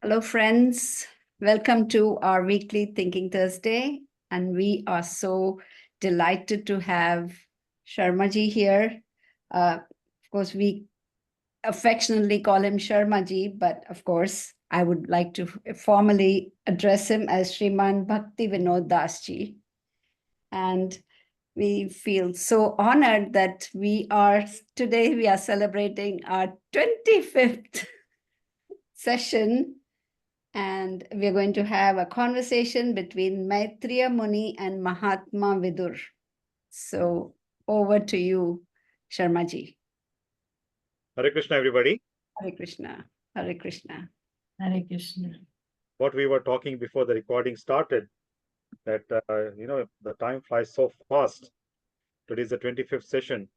Hello, friends. Welcome to our weekly Thinking Thursday. And we are so delighted to have Sharmaji here. Of course, we affectionately call him Sharmaji, but of course, I would like to formally address him as Sriman Bhakti Vinod Dasji. And we feel so honored that today we are celebrating our 25th session. And we're going to have a conversation between Maitreya Muni and Mahatma Vidur. So over to you, Sharmaji. Hare Krishna, everybody. Hare Krishna. Hare Krishna. Hare Krishna. What we were talking before the recording started, that, the time flies so fast. Today is the 25th session.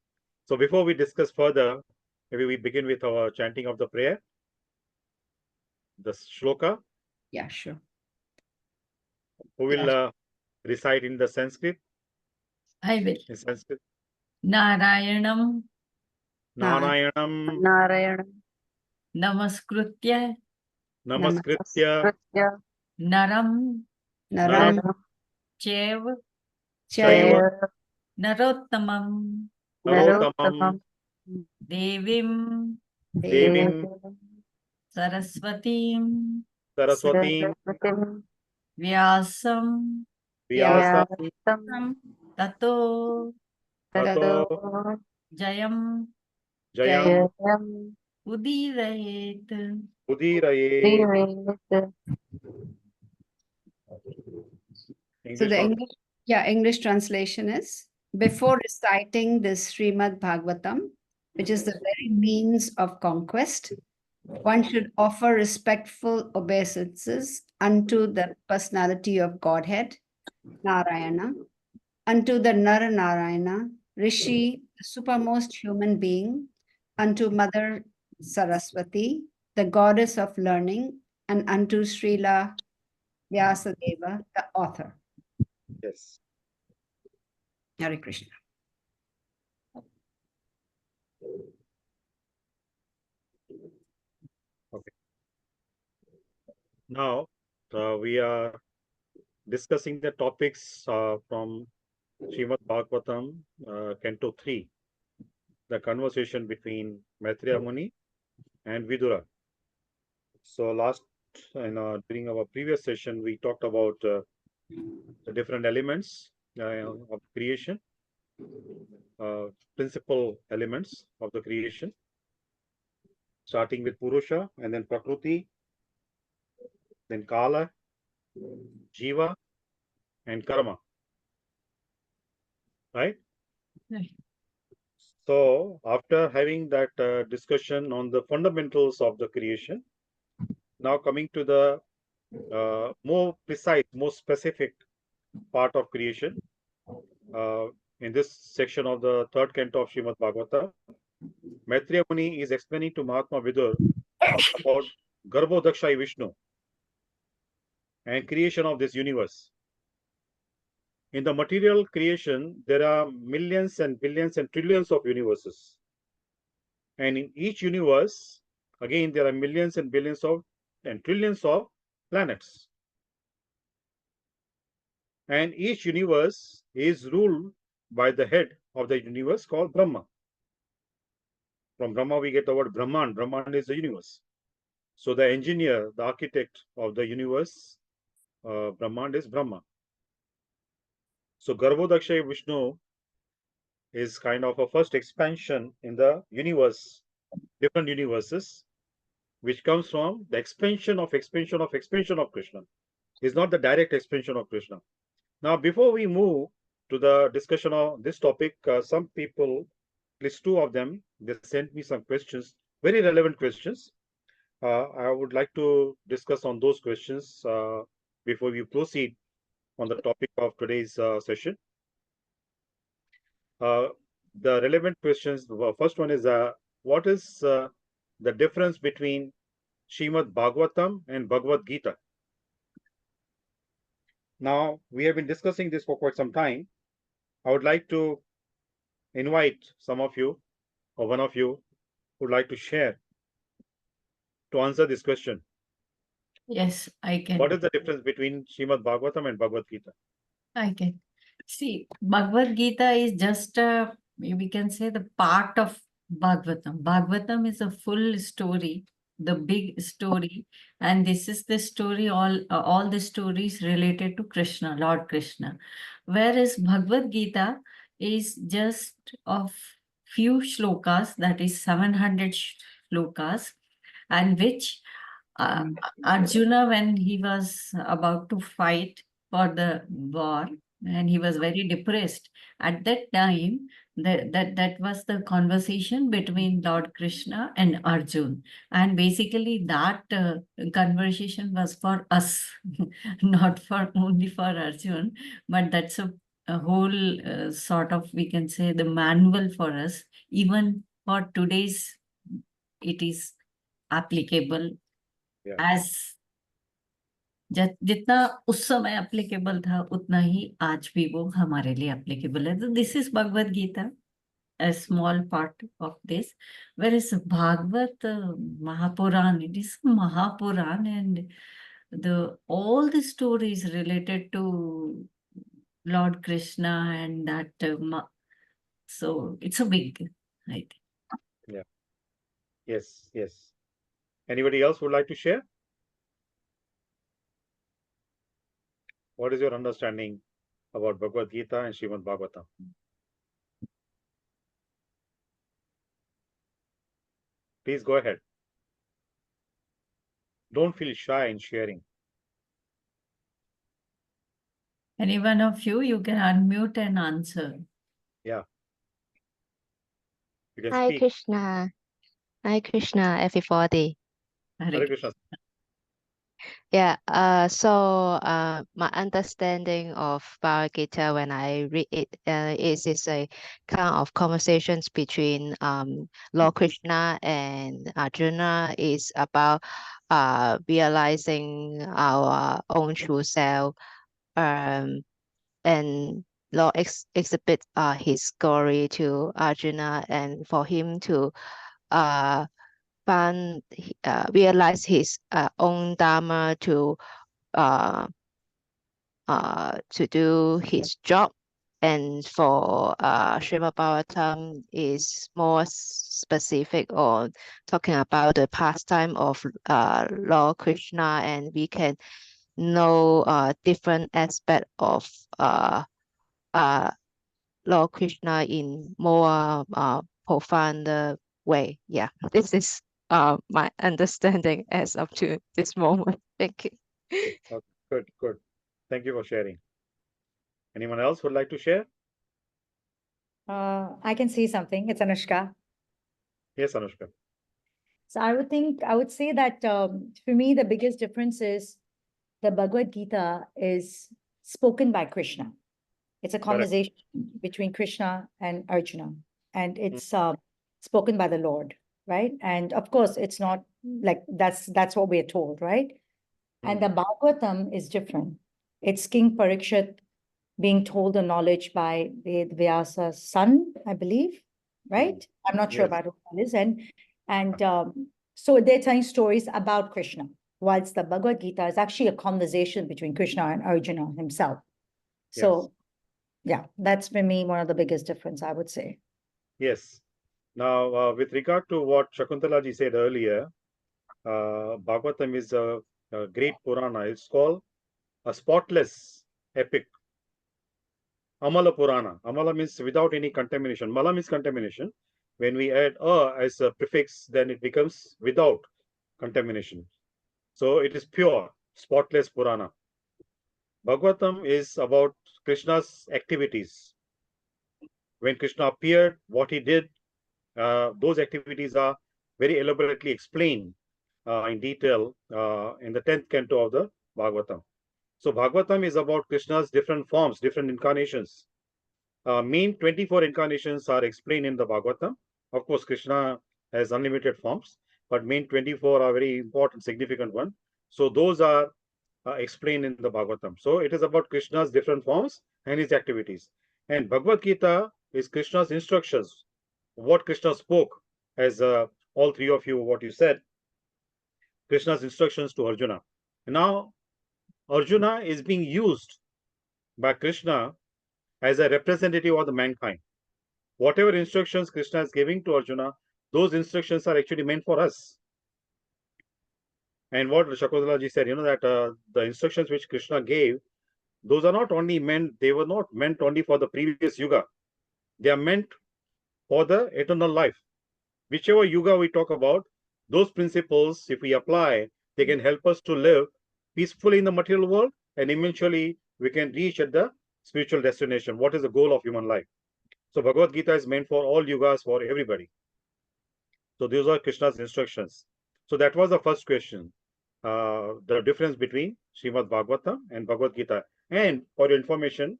So before we discuss further, maybe we begin with our chanting of the prayer, the shloka. Yeah, sure. Who will recite in the Sanskrit? I will. In Sanskrit. Narayanam Narayanam Narayanam Namaskritya Namaskritya Naram Naram Chev Chaiva Narottamam Narottamam Devim Devim Saraswatim Saraswatim Vyasam Vyasam Tato Tato Jayam Jayam Udirayet. Udiraye. So the English. English translation is, before reciting this Srimad Bhagvatam, which is the very means of conquest, one should offer respectful obeisances unto the personality of Godhead, Narayana, unto the Nara Narayana, Rishi, the supermost human being, unto Mother Saraswati, the goddess of learning, and unto Srila Vyasadeva, the author. Yes. Hare Krishna. Okay. Now we are discussing the topics from Srimad Bhagvatam, Canto 3, the conversation between Maitreya Muni and Vidura. So during our previous session, we talked about the different elements of creation, principal elements of the creation, starting with Purusha, and then Prakriti, then Kala, Jiva, and Karma. Right? So after having that discussion on the fundamentals of the creation, now coming to the more precise, more specific part of creation, in this section of the third canto of Srimad Bhagavatam, Maitreya Muni is explaining to Mahatma Vidur about Garbhodakshai Vishnu and creation of this universe. In the material creation, there are millions and billions and trillions of universes. And in each universe, again, there are millions and billions of and trillions of planets. And each universe is ruled by the head of the universe called Brahma. From Brahma, we get the word Brahman. Brahman is the universe. So the engineer, the architect of the universe, Brahman is Brahma. So Garbhodakshay Vishnu is kind of a first expansion in the universe, different universes, which comes from the expansion of Krishna. It's not the direct expansion of Krishna. Now, before we move to the discussion of this topic, some people, at least two of them, they sent me some questions, very relevant questions. I would like to discuss on those questions before we proceed on the topic of today's session. The relevant questions, the first one is, what is the difference between Srimad Bhagavatam and Bhagavad Gita? Now, we have been discussing this for quite some time. I would like to invite some of you, or one of you, who would like to share to answer this question. Yes, I can. What is the difference between Srimad Bhagavatam and Bhagavad Gita? I can. See, Bhagavad Gita is just we can say the part of Bhagavatam. Bhagavatam is a full story, the big story, and this is the story, all the stories related to Krishna, Lord Krishna. Whereas Bhagavad Gita is just of few shlokas, that is 700 shlokas, and which uh, Arjuna, when he was about to fight for the war, and he was very depressed. At that time, that was the conversation between Lord Krishna and Arjun. And basically, that conversation was for us, not for only for Arjun, but that's a whole sort of, we can say, the manual for us. Even for today's, it is applicable Yeah. as जितना उस समय applicable था उतना ही आज भी वो हमारे लिए एप्लीकेबल है. तो this is Bhagavad Gita, a small part of this, whereas Bhagavad, Mahapuran, it is Mahapuran, and all the stories related to Lord Krishna and that so it's a big, I think. Yeah. Yes, yes. Anybody else would like to share? What is your understanding about Bhagavad Gita and Srimad Bhagavatam? Please go ahead. Don't feel shy in sharing. Any one of you can unmute and answer. Yeah. You can Hi speak. Krishna. Hi Krishna, everybody. Hare Krishna. Yeah, my understanding of Bhagavad Gita when I read it is a kind of conversations between Lord Krishna and Arjuna is about realizing our own true self, and Lord exhibit his glory to Arjuna, and for him to realize his own dharma to do his job. And for Srimad Bhagavatam is more specific on talking about the pastime of Lord Krishna, and we can know different aspect of Lord Krishna in more profound way. Yeah, this is my understanding as up to this moment. Thank you. Okay, good, good. Thank you for sharing. Anyone else would like to share? I can say something. It's Anushka. Yes, Anushka. So I would say that for me, the biggest difference is the Bhagavad Gita is spoken by Krishna. It's a conversation between Krishna and Arjuna, and it's spoken by the Lord, right? And of course, it's not like that's what we're told, right? And the Bhagavatam is different. It's King Parikshit being told the knowledge by Vyasa's son, I believe, right? I'm not sure Yes. about who that is. And so they're telling stories about Krishna, whilst the Bhagavad Gita is actually a conversation between Krishna and Arjuna himself. So yeah, that's for me one of the biggest difference, I would say. Yes. Now, with regard to what Shakuntala ji said earlier, Bhagavatam is a great Purana. It's called a spotless epic. Amala Purana. Amala means without any contamination. Mala means contamination. When we add as a prefix, then it becomes without contamination. So it is pure, spotless Purana. Bhagavatam is about Krishna's activities. When Krishna appeared, what he did, those activities are very elaborately explained in detail in the 10th canto of the Bhagavatam. So Bhagavatam is about Krishna's different forms, different incarnations. Main 24 incarnations are explained in the Bhagavatam. Of course, Krishna has unlimited forms, but main 24 are very important, significant one. So those are explained in the Bhagavatam. So it is about Krishna's different forms and his activities. And Bhagavad Gita is Krishna's instructions, what Krishna spoke, as all three of you, what you said, Krishna's instructions to Arjuna. Now, Arjuna is being used by Krishna as a representative of the mankind. Whatever instructions Krishna is giving to Arjuna, those instructions are actually meant for us. And what Shakuntala said, that the instructions which Krishna gave, those are not only meant, they were not meant only for the previous yuga. They are meant for the eternal life. Whichever yuga we talk about, those principles, if we apply, they can help us to live peacefully in the material world, and eventually we can reach at the spiritual destination. What is the goal of human life? So Bhagavad Gita is meant for all yugas, for everybody. So those are Krishna's instructions. So that was the first question. The difference between Srimad Bhagavatam and Bhagavad Gita. And for your information,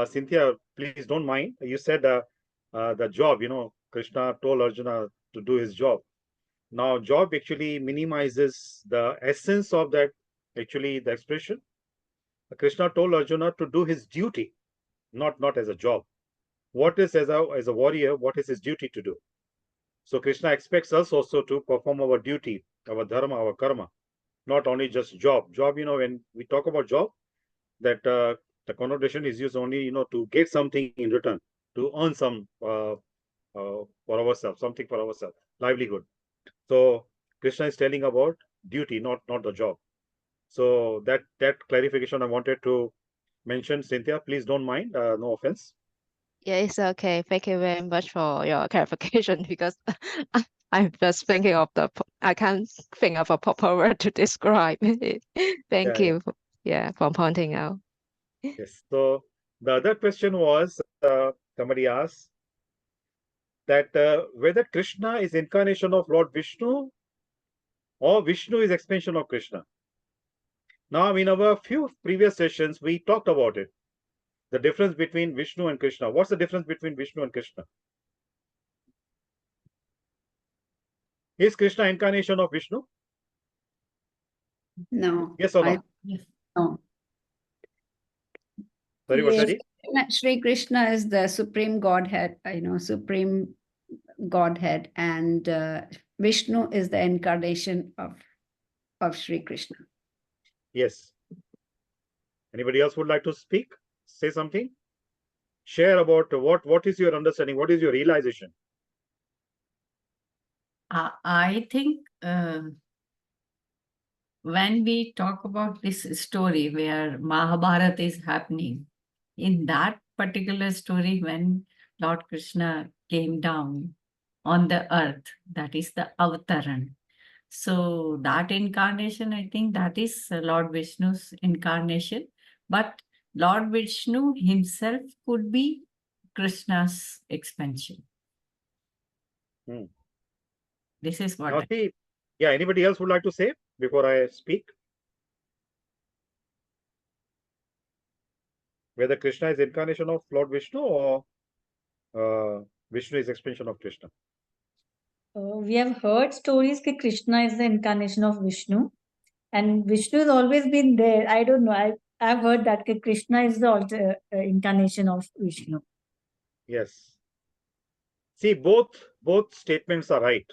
Cynthia, please don't mind. You said the job, Krishna told Arjuna to do his job. Now, job actually minimizes the essence of that, actually, the expression. Krishna told Arjuna to do his duty, not as a job. What is, as a warrior, what is his duty to do? So Krishna expects us also to perform our duty, our dharma, our karma, not only just job. Job, when we talk about job, that the connotation is used only, to get something in return, to earn some for ourselves, something for ourselves, livelihood. So Krishna is telling about duty, not the job. So that clarification I wanted to mention. Cynthia, please don't mind. No offense. Yeah, it's okay. Thank you very much for your clarification because I'm just thinking of I can't think of a proper word to describe it. Thank Yeah. you, for pointing out. Yes. So the other question was, somebody asked that whether Krishna is incarnation of Lord Vishnu or Vishnu is expansion of Krishna. Now, in our few previous sessions, we talked about it. The difference between Vishnu and Krishna. What's the difference between Vishnu and Krishna? Is Krishna incarnation of Vishnu? No. Yes or no? No. Sorry, what's Yes. that? Sri Krishna is the supreme Godhead, supreme Godhead, and Vishnu is the incarnation of Sri Krishna. Yes. Anybody else would like to speak? Say something? Share about what is your understanding? What is your realization? I think when we talk about this story where Mahabharata is happening, in that particular story, when Lord Krishna came down on the earth, that is the Avtaran. So that incarnation, I think that is Lord Vishnu's incarnation. But Lord Vishnu himself could be Krishna's expansion. Hmm. This is what Now, see, yeah, anybody else would like to say before I speak? Whether Krishna is incarnation of Lord Vishnu or Vishnu is expansion of Krishna. We have heard stories that Krishna is the incarnation of Vishnu, and Vishnu has always been there. I don't know. I've heard that Krishna is the incarnation of Vishnu. Yes. See, both statements are right.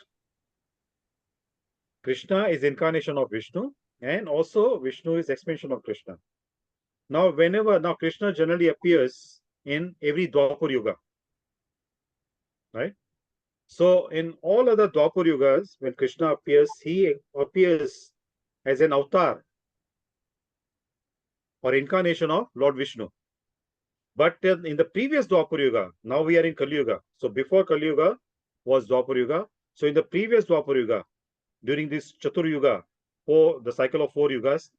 Krishna is incarnation of Vishnu, and also Vishnu is expansion of Krishna. Now, Krishna generally appears in every Dwapar Yuga, right? So, in all other Dwapar Yugas, when Krishna appears, he appears as an avatar or incarnation of Lord Vishnu. But in the previous Dwapar Yuga, now we are in Kali Yuga. So, before Kali Yuga was Dwapar Yuga. So, in the previous Dwapar Yuga, during this Chatur Yuga, the cycle of 4 yugas,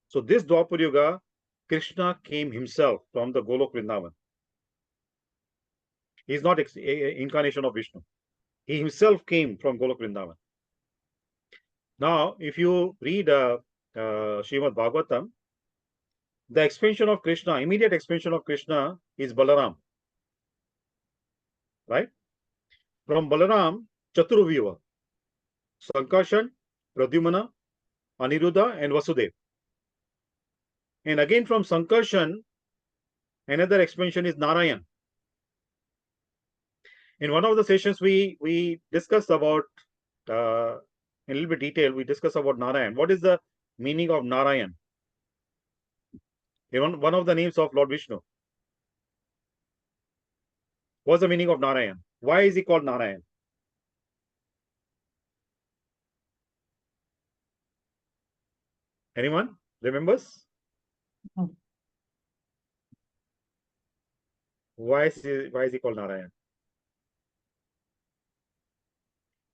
so this Dwapar Yuga, Krishna came himself from the Golok Vrindavan. He is not incarnation of Vishnu. He himself came from Golok Vrindavan. Now, if you read Srimad Bhagvatam, the expansion of Krishna, immediate expansion of Krishna is Balaram. Right? From Balaram, Chaturvyuha, Sankarshan, Pradyumna, Aniruddha, and Vasudev. And again from Sankarshan, another expansion is Narayan. In one of the sessions, we discussed about, in a little bit detail, we discussed about Narayan. What is the meaning of Narayan? One of the names of Lord Vishnu. What's the meaning of Narayan? Why is he called Narayan? Anyone remembers? Oh. Why is he called Narayan?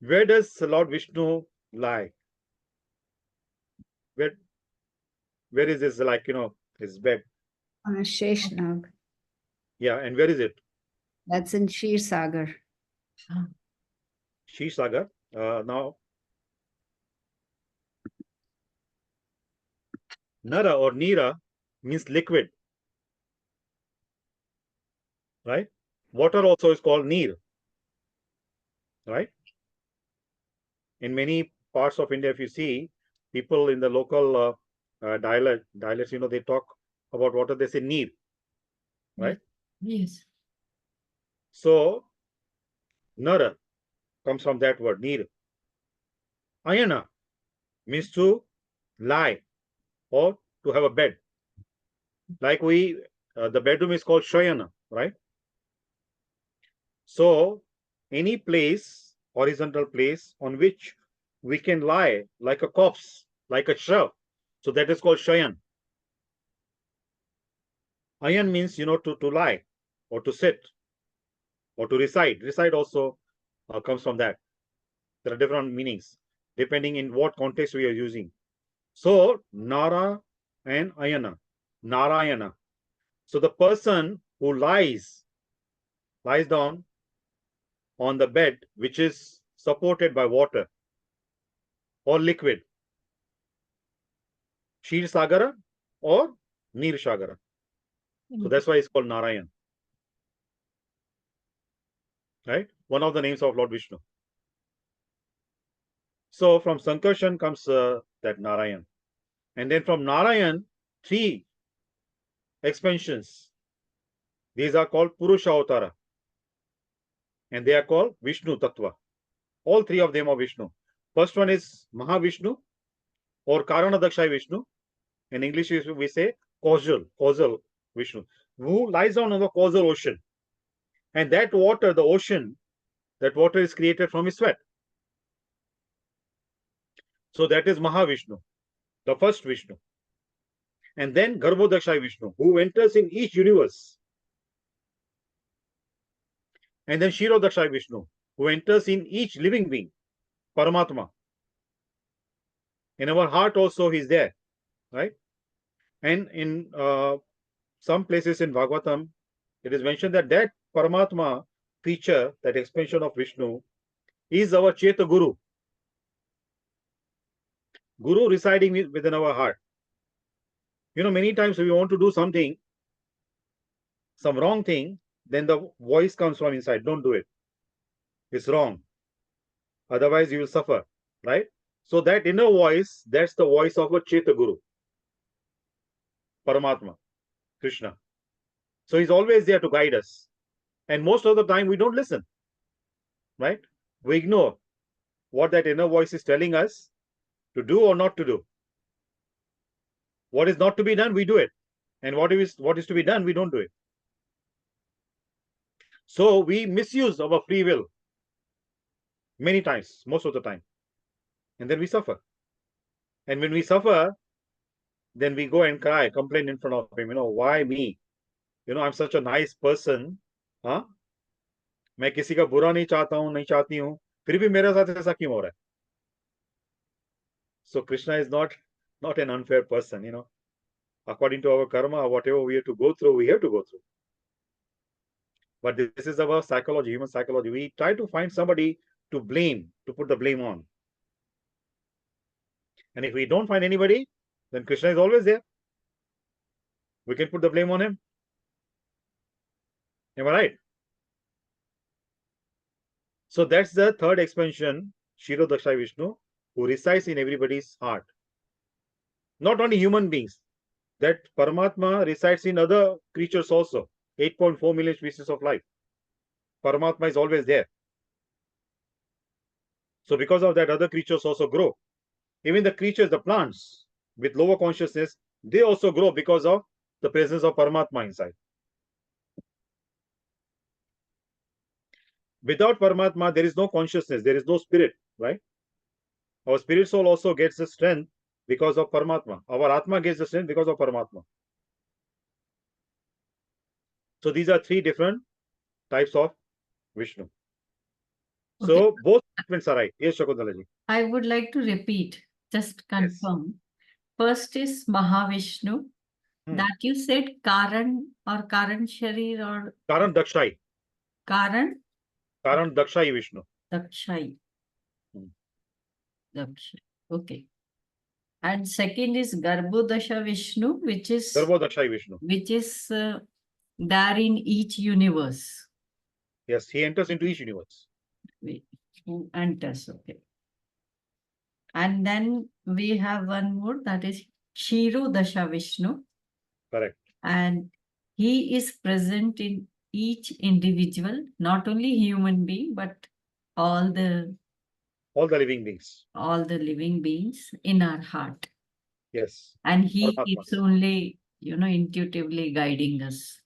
Where does Lord Vishnu lie? Where is his, like, his bed? On a Sheshnag. Yeah, and where is it? That's in Shir Sagar. Sagar. Now, Nara or Nira means liquid, right? Water also is called Neer, right? In many parts of India, if you see people in the local dialects, they talk about water, they say Neer, right? Yes. So, Nara comes from that word, Neer. Ayana means to lie or to have a bed. Like the bedroom is called Shayana, right? So, any place, horizontal place on which we can lie like a corpse, like a shroud. So that is called Shayan. Ayan means, to lie or to sit or to reside. Reside also comes from that. There are different meanings depending in what context we are using. So, Nara and Ayana, Narayana. So the person who lies down on the bed which is supported by water or liquid, Shir Sagara or Nir Sagara. So that's why it's called Narayan. Right? One of the names of Lord Vishnu. So from Sankarshan comes that Narayan. And then from Narayan, 3 expansions. These are called Purusha Avatara. And they are called Vishnu Tattva. All 3 of them are Vishnu. First one is Mahavishnu or Karanadakshay Vishnu. In English, we say causal Vishnu, who lies down on the causal ocean. And that water, the ocean, that water is created from his sweat. So that is Mahavishnu, the first Vishnu. And then Garbhodakshay Vishnu, who enters in each universe. And then Shirodakshay Vishnu, who enters in each living being, Paramatma. In our heart also he is there, right? And in some places in Bhagvatam, it is mentioned that Paramatma feature, that expansion of Vishnu, is our Cheta Guru. Guru residing within our heart. Many times we want to do something, some wrong thing, then the voice comes from inside, don't do it. It's wrong. Otherwise you will suffer, right? So that inner voice, that's the voice of a Cheta Guru, Paramatma, Krishna. So he's always there to guide us. And most of the time we don't listen, right? We ignore what that inner voice is telling us to do or not to do. What is not to be done, we do it. And what is to be done, we don't do it. So we misuse our free will many times, most of the time. And then we suffer. And when we suffer, then we go and cry, complain in front of him, why me? I'm such a nice person. हाँ मैं किसी का बुरा नहीं चाहता हूं, नहीं चाहती हूं, फिर भी मेरे साथ ऐसा क्यों हो रहा है? So Krishna is not an unfair person, according to our karma, whatever we have to go through, we have to go through. But this is our psychology, human psychology. We try to find somebody to blame, to put the blame on. And if we don't find anybody, then Krishna is always there. We can put the blame on him. Am I right? So that's the third expansion, Shirodakshay Vishnu, who resides in everybody's heart. Not only human beings, that Paramatma resides in other creatures also. 8.4 million species of life. Paramatma is always there. So because of that, other creatures also grow. Even the creatures, the plants, with lower consciousness, they also grow because of the presence of Paramatma inside. Without Paramatma, there is no consciousness, there is no spirit, right? Our spirit soul also gets the strength because of Paramatma. Our Atma gets the strength because of Paramatma. So these are three different types of Vishnu. So Okay. both statements are right. Yes, Shakuntalaji. I would like to repeat, just confirm. First is Mahavishnu. Hmm. That you said Karan or Karan Sharir or Karan Dakshai. Karan Karan Dakshai Vishnu. Dakshai. Hmm. Dakshai. Okay. And second is Garbhodasha Vishnu, which is Garbho Dakshai Vishnu. There in each universe. Yes, he enters into each universe. Who enters, okay. And then we have one more, that is Kshirodasha Vishnu, Correct. and he is present in each individual, not only human being, but all the living beings. living beings in our heart. Yes. And he Paramatmas. keeps only, intuitively guiding us.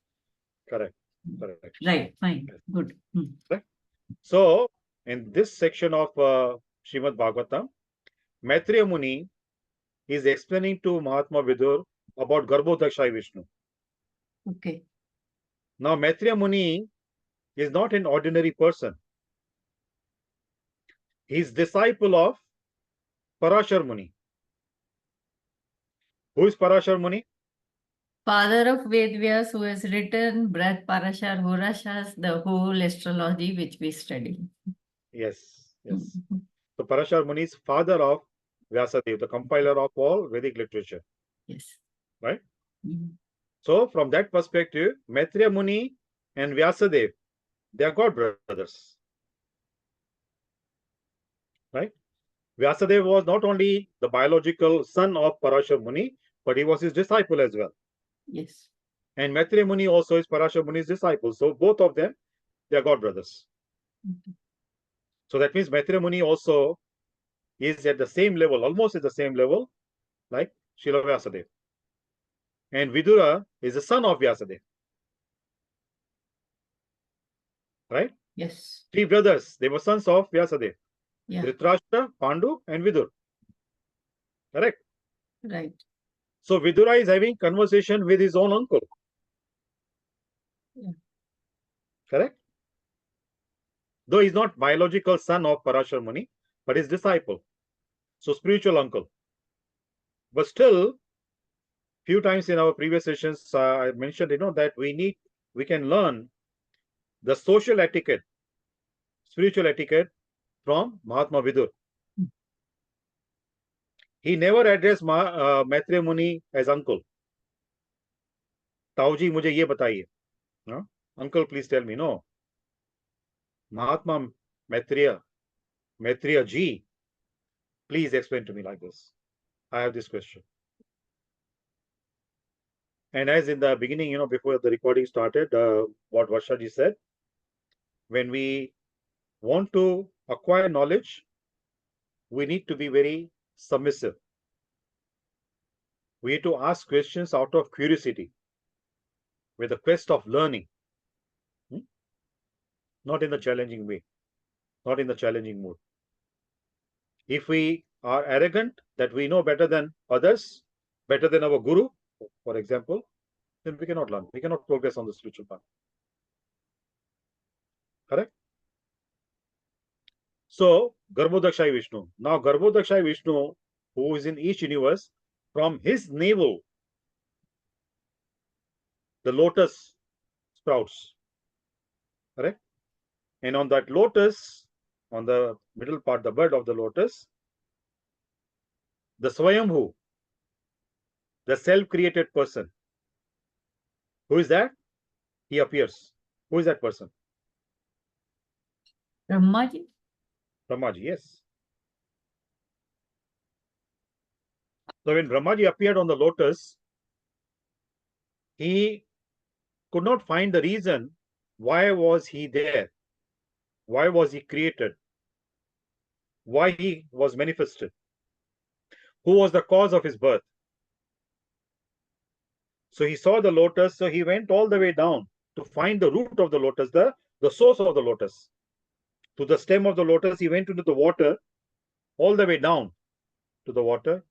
Correct. Correct. Right, fine, Yes. good. So, in this section of Srimad Bhagavatam, Maitreya Muni is explaining to Mahatma Vidur about Garbho Dakshai Vishnu. Okay. Now, Maitreya Muni is not an ordinary person. He is disciple of Parashar Muni. Who is Parashar Muni? Father of Vedvyas, who has written Brad Parashar Horashas, the whole astrology which we study. Yes, yes. So Parashar Muni is father of Vyasadeva, the compiler of all Vedic literature. Yes. Right? So from that perspective, Maitreya Muni and Vyasadeva, they are god brothers. Right? Vyasadeva was not only the biological son of Parashar Muni, but he was his disciple as well. Yes. And Maitreya Muni also is Parashar Muni's disciple. So both of them, they are god brothers. So that means Maitreya Muni also is at the same level, almost at the same level, like Srila Vyasadeva. And Vidura is the son of Vyasadeva. Right? Yes. Three brothers, they were sons of Vyasadeva. Yeah. Dhritarashtra, Pandu, and Vidur. Correct? Right. So Vidura is having conversation with his own uncle. Yeah. Correct? Though he's not biological son of Parashar Muni, but his disciple. So spiritual uncle. But still, few times in our previous sessions, I mentioned, that we can learn the social etiquette, spiritual etiquette from Mahatma Vidur. He never addressed Maitreya Muni as uncle. Tauji, मुझे ये बताइए. No? Uncle, please tell me. No. Mahatma Maitreya ji, please explain to me like this. I have this question. And as in the beginning, before the recording started, what Varsha ji said, when we want to acquire knowledge, we need to be very submissive. We need to ask questions out of curiosity, with the quest of learning, not in the challenging way, not in the challenging mood. If we are arrogant that we know better than others, better than our guru, for example, then we cannot learn. We cannot progress on the spiritual path. Correct? So, Garbhodakshai Vishnu. Now, Garbhodakshai Vishnu, who is in each universe, from his navel, the lotus sprouts. Correct? And on that lotus, on the middle part, the bud of the lotus, the Swayambhu, the self-created person. Who is that? He appears. Who is that person? Brahmaji? Brahmaji, yes. So when Brahmaji appeared on the lotus, he could not find the reason why was he there, why was he created, why he was manifested, who was the cause of his birth. So he saw the lotus, so he went all the way down to find the root of the lotus, the source of the lotus. To the stem of the lotus, he went into the water, all the way down to the water.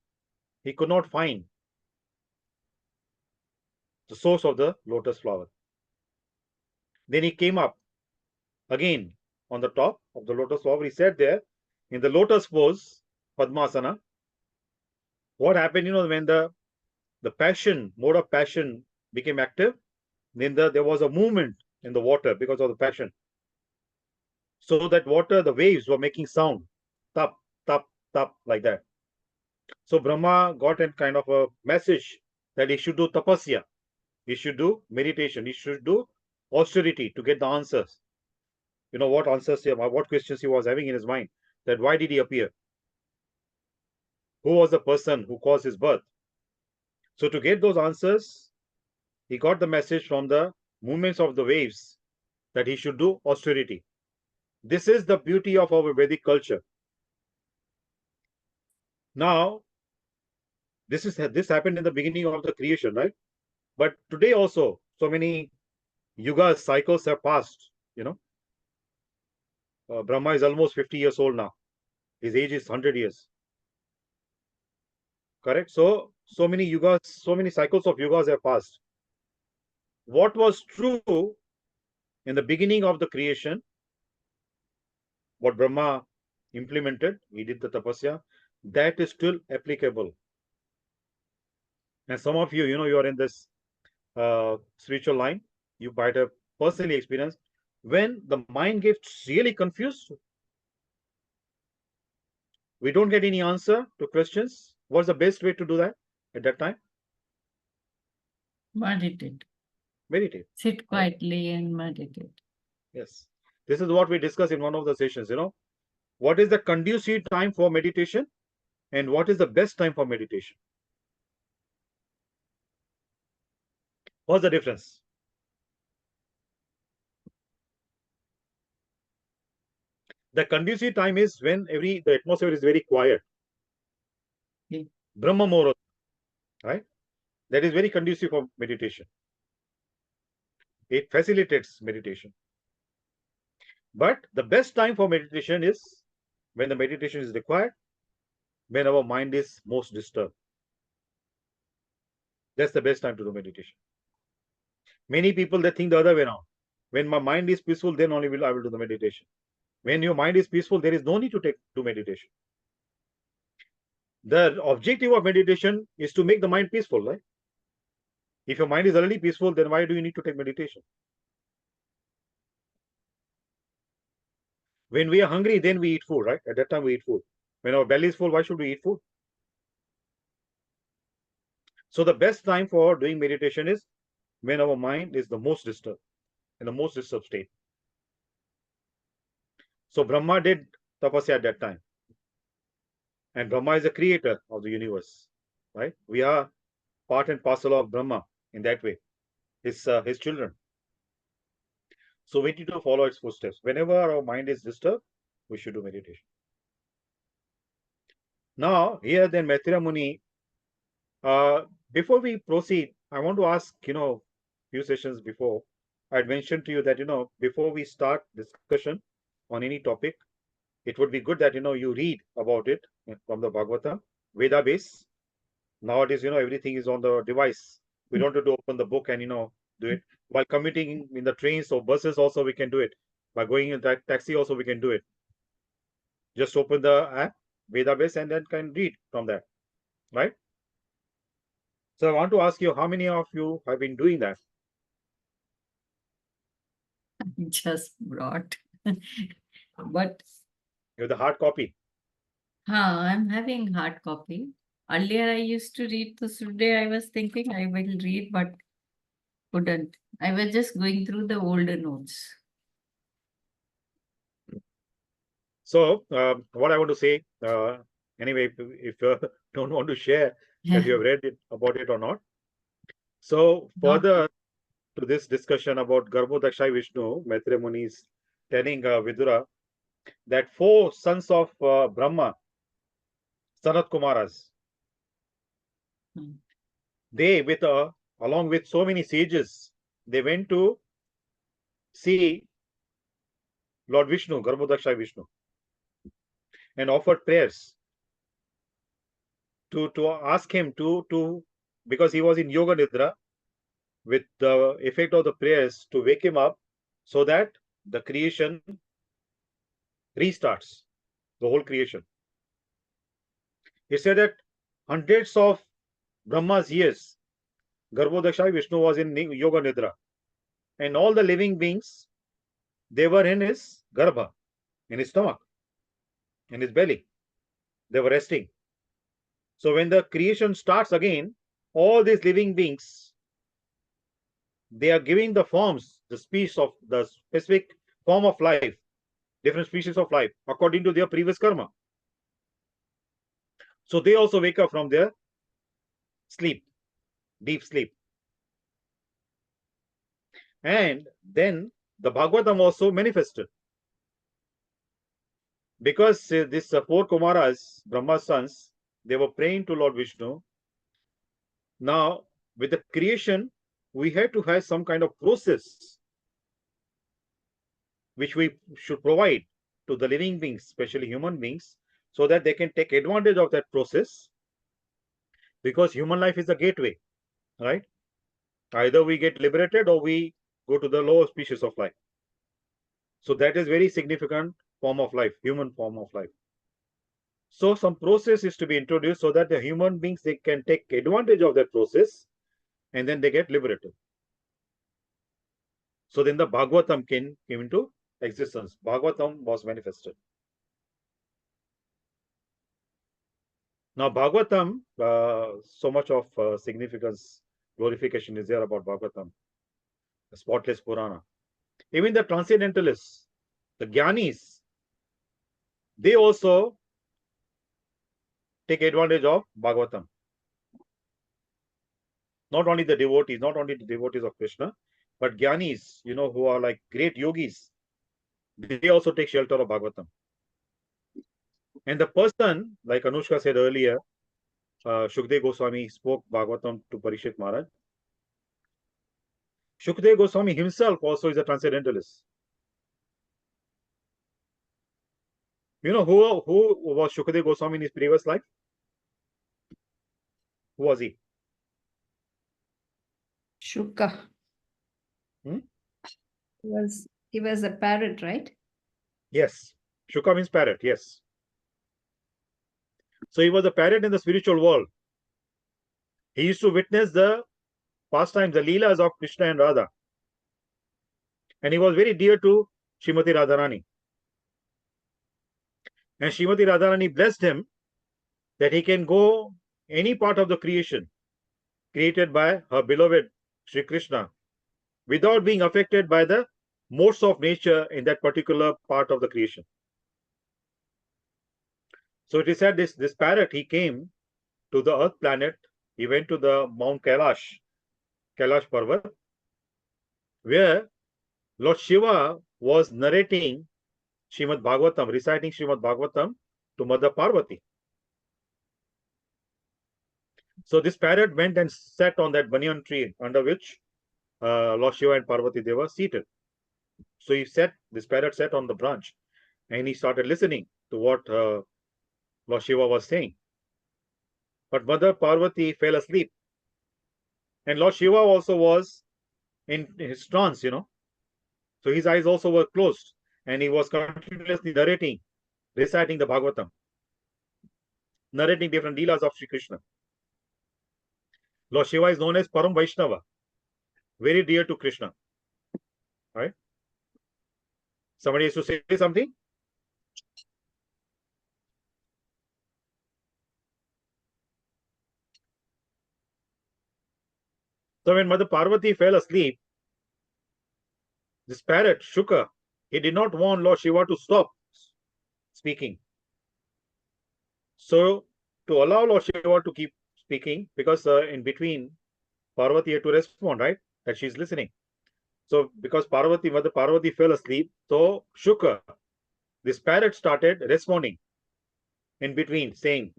He could not find the source of the lotus flower. Then he came up again on the top of the lotus flower. He sat there in the lotus pose, Padmasana. What happened, when the passion, mode of passion became active, then there was a movement in the water because of the passion. So that water, the waves were making sound, tap, tap, tap, like that. So Brahma got a kind of a message that he should do tapasya, he should do meditation, he should do austerity to get the answers. What answers, what questions he was having in his mind, that why did he appear? Who was the person who caused his birth? So to get those answers, he got the message from the movements of the waves that he should do austerity. This is the beauty of our Vedic culture. Now, this happened in the beginning of the creation, right? But today also, so many yugas, cycles have passed. Brahma is almost 50 years old now. His age is 100 years. Correct? So many yugas, so many cycles of yugas have passed. What was true in the beginning of the creation, what Brahma implemented, he did the tapasya, that is still applicable. And some of you, you are in this spiritual line, you might have personally experienced when the mind gets really confused, we don't get any answer to questions. What's the best way to do that at that time? Meditate. Meditate. Sit quietly and meditate. Yes. This is what we discussed in one of the sessions, What is the conducive time for meditation and what is the best time for meditation? What's the difference? The conducive time is when the atmosphere is very quiet. Okay. Brahma Muhurta, right? That is very conducive for meditation. It facilitates meditation. But the best time for meditation is when the meditation is required, when our mind is most disturbed. That's the best time to do meditation. Many people, they think the other way around. When my mind is peaceful, then only I will do the meditation. When your mind is peaceful, there is no need to do meditation. The objective of meditation is to make the mind peaceful, right? If your mind is already peaceful, then why do you need to take meditation? When we are hungry, then we eat food, right? At that time we eat food. When our belly is full, why should we eat food? So the best time for doing meditation is when our mind is the most disturbed, in the most disturbed state. So Brahma did tapasya at that time. And Brahma is the creator of the universe, right? We are part and parcel of Brahma in that way, his children. So we need to follow its footsteps. Whenever our mind is disturbed, we should do meditation. Now, here then Maitreya Muni, before we proceed, I want to ask, few sessions before, I had mentioned to you that, before we start discussion on any topic, it would be good that, you read about it from the Bhagavatam, Veda base. Nowadays, everything is on the device. We don't have to open the book and, do it. While commuting in the trains or buses also, we can do it. By going in that taxi also, we can do it. Just open the app, Veda base, and then can read from that, right? So I want to ask you, how many of you have been doing that? Just brought. But You have the hard copy. I'm having hard copy. Earlier I used to read, so today I was thinking I will read, but couldn't. I was just going through the older notes. So what I want to say, anyway, if you don't want to share that you have read it about it or not. So further to this discussion about Garbhodakshai Vishnu, Maitreya Muni is telling Vidura that 4 sons of Brahma, Sanat Kumaras, they with a along with so many sages, they went to see Lord Vishnu, Garbhodaksha Vishnu, and offered prayers to ask him to because he was in yoga nidra, with the effect of the prayers to wake him up so that the creation restarts, the whole creation. He said that hundreds of Brahma's years, Garbhodaksha Vishnu was in yoga nidra, and all the living beings, they were in his garbha, in his stomach, in his belly. They were resting. So when the creation starts again, all these living beings, they are giving the forms, the species of the specific form of life, different species of life, according to their previous karma. So they also wake up from their sleep, deep sleep. And then the Bhagavatam also manifested. Because these 4 Kumaras, Brahma's sons, they were praying to Lord Vishnu. Now, with the creation, we had to have some kind of process which we should provide to the living beings, especially human beings, so that they can take advantage of that process. Because human life is a gateway, right? Either we get liberated or we go to the lower species of life. So that is very significant form of life, human form of life. So some process is to be introduced so that the human beings, they can take advantage of that process and then they get liberated. So then the Bhagavatam came into existence. Bhagavatam was manifested. Now Bhagavatam, so much of significance, glorification is there about Bhagavatam, the spotless Purana. Even the transcendentalists, the Gyanis, they also take advantage of Bhagavatam. Not only the devotees, of Krishna, but Gyanis, who are like great yogis, they also take shelter of Bhagavatam. And the person, like Anushka said earlier, Shukdev Goswami spoke Bhagavatam to Parikshit Maharaj. Shukdev Goswami himself also is a transcendentalist. You know who was Shukdev Goswami in his previous life? Who was he? Shuka. Hmm? He was a parrot, right? Yes. Shuka means parrot, yes. So he was a parrot in the spiritual world. He used to witness the pastimes, the leelas of Krishna and Radha. And he was very dear to Srimati Radharani. And Srimati Radharani blessed him that he can go any part of the creation created by her beloved Sri Krishna without being affected by the modes of nature in that particular part of the creation. So it is said this parrot, he came to the earth planet, he went to the Mount Kailash Parvat, where Lord Shiva was narrating Srimad Bhagavatam, reciting Srimad Bhagavatam to Mother Parvati. So this parrot went and sat on that banyan tree under which Lord Shiva and Parvati, they were seated. So this parrot sat on the branch and he started listening to what Lord Shiva was saying. But Mother Parvati fell asleep. And Lord Shiva also was in his trance, So his eyes also were closed and he was continuously narrating, reciting the Bhagavatam, narrating different leelas of Sri Krishna. Lord Shiva is known as Param Vaishnava, very dear to Krishna. Right? Somebody has to say something? So when Mother Parvati fell asleep, this parrot, Shuka, he did not want Lord Shiva to stop speaking. So to allow Lord Shiva to keep speaking, because in between Parvati had to respond, right? That she's listening. So because Mother Parvati fell asleep, so Shuka, this parrot, started responding in between, saying,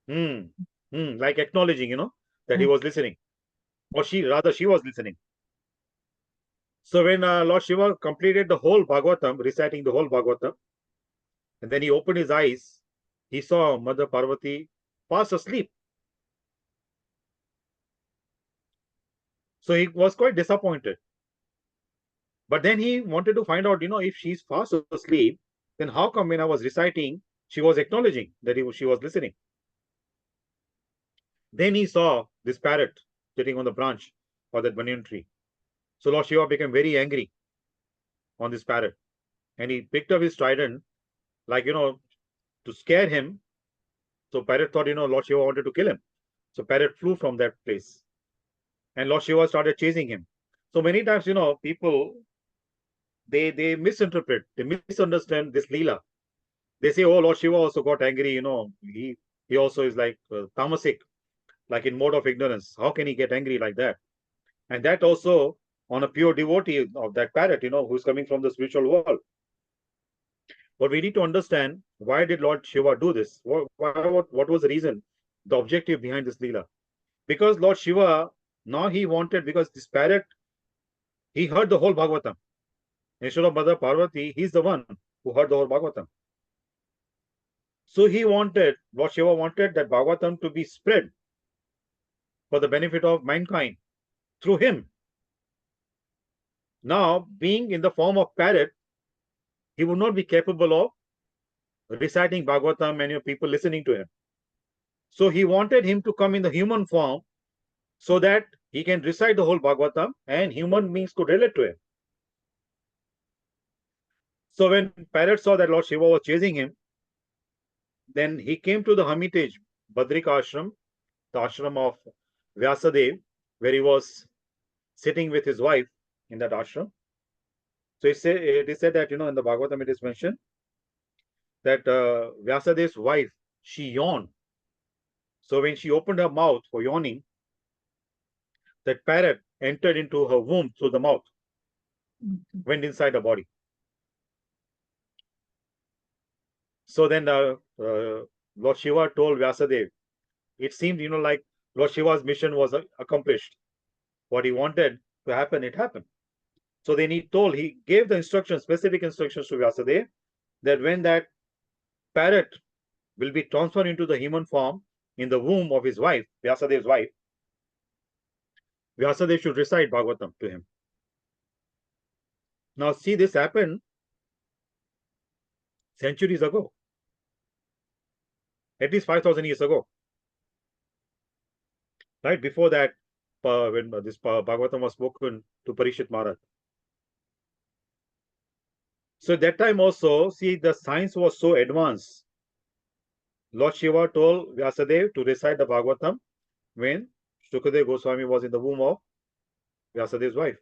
like acknowledging, that he was listening. or she was listening. So when Lord Shiva completed the whole Bhagavatam, reciting the whole Bhagavatam, and then he opened his eyes, he saw Mother Parvati fast asleep. So he was quite disappointed. But then he wanted to find out, if she's fast asleep, then how come when I was reciting, she was acknowledging that she was listening? Then he saw this parrot sitting on the branch of that banyan tree. So Lord Shiva became very angry on this parrot, and he picked up his trident, like, to scare him. So parrot thought, Lord Shiva wanted to kill him. So parrot flew from that place, and Lord Shiva started chasing him. So many times, people, they misinterpret, they misunderstand this Leela. They say, oh, Lord Shiva also got angry, he also is like tamasic, like in mode of ignorance. How can he get angry like that? And that also on a pure devotee of that parrot, who's coming from the spiritual world. But we need to understand, why did Lord Shiva do this? What was the reason, the objective behind this Leela? Because Lord Shiva, now he wanted, because this parrot, he heard the whole Bhagavatam. Instead of Mother Parvati, he's the one who heard the whole Bhagavatam. So Lord Shiva wanted that Bhagavatam to be spread for the benefit of mankind through him. Now, being in the form of parrot, he would not be capable of reciting Bhagavatam and people listening to him. So he wanted him to come in the human form so that he can recite the whole Bhagavatam and human beings could relate to him. So when parrot saw that Lord Shiva was chasing him, then he came to the hermitage, Badrika ashram, the ashram of Vyasadev, where he was sitting with his wife in that ashram. So it is said that, in the Bhagavatam it is mentioned that Vyasadev's wife, she yawned. So when she opened her mouth for yawning, that parrot entered into her womb through the mouth, went inside the body. So then Lord Shiva told Vyasadev, it seemed, like Lord Shiva's mission was accomplished. What he wanted to happen, it happened. So then he gave the instructions, specific instructions to Vyasadev, that when that parrot will be transferred into the human form in the womb of his wife, Vyasadev's wife, Vyasadev should recite Bhagavatam to him. Now see, this happened centuries ago, at least 5,000 years ago. Right before that, when this Bhagavatam was spoken to Parishit Maharaj. So at that time also, see, the science was so advanced. Lord Shiva told Vyasadev to recite the Bhagavatam when Shukadeva Goswami was in the womb of Vyasadev's wife.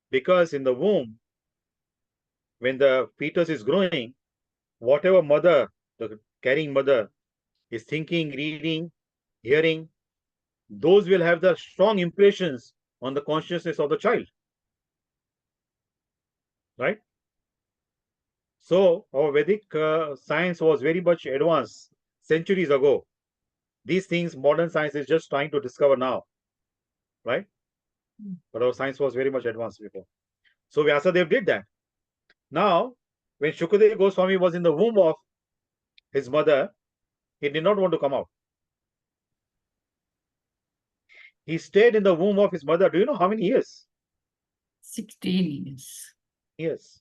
Because in the womb, when the fetus is growing, whatever mother, the carrying mother, is thinking, reading, hearing, those will have the strong impressions on the consciousness of the child. Right? So our Vedic science was very much advanced centuries ago. These things modern science is just trying to discover now. Right? But our science was very much advanced before. So Vyasadev did that. Now, when Shukadeva Goswami was in the womb of his mother, he did not want to come out. He stayed in the womb of his mother. Do you know how many years? 16 years. Yes.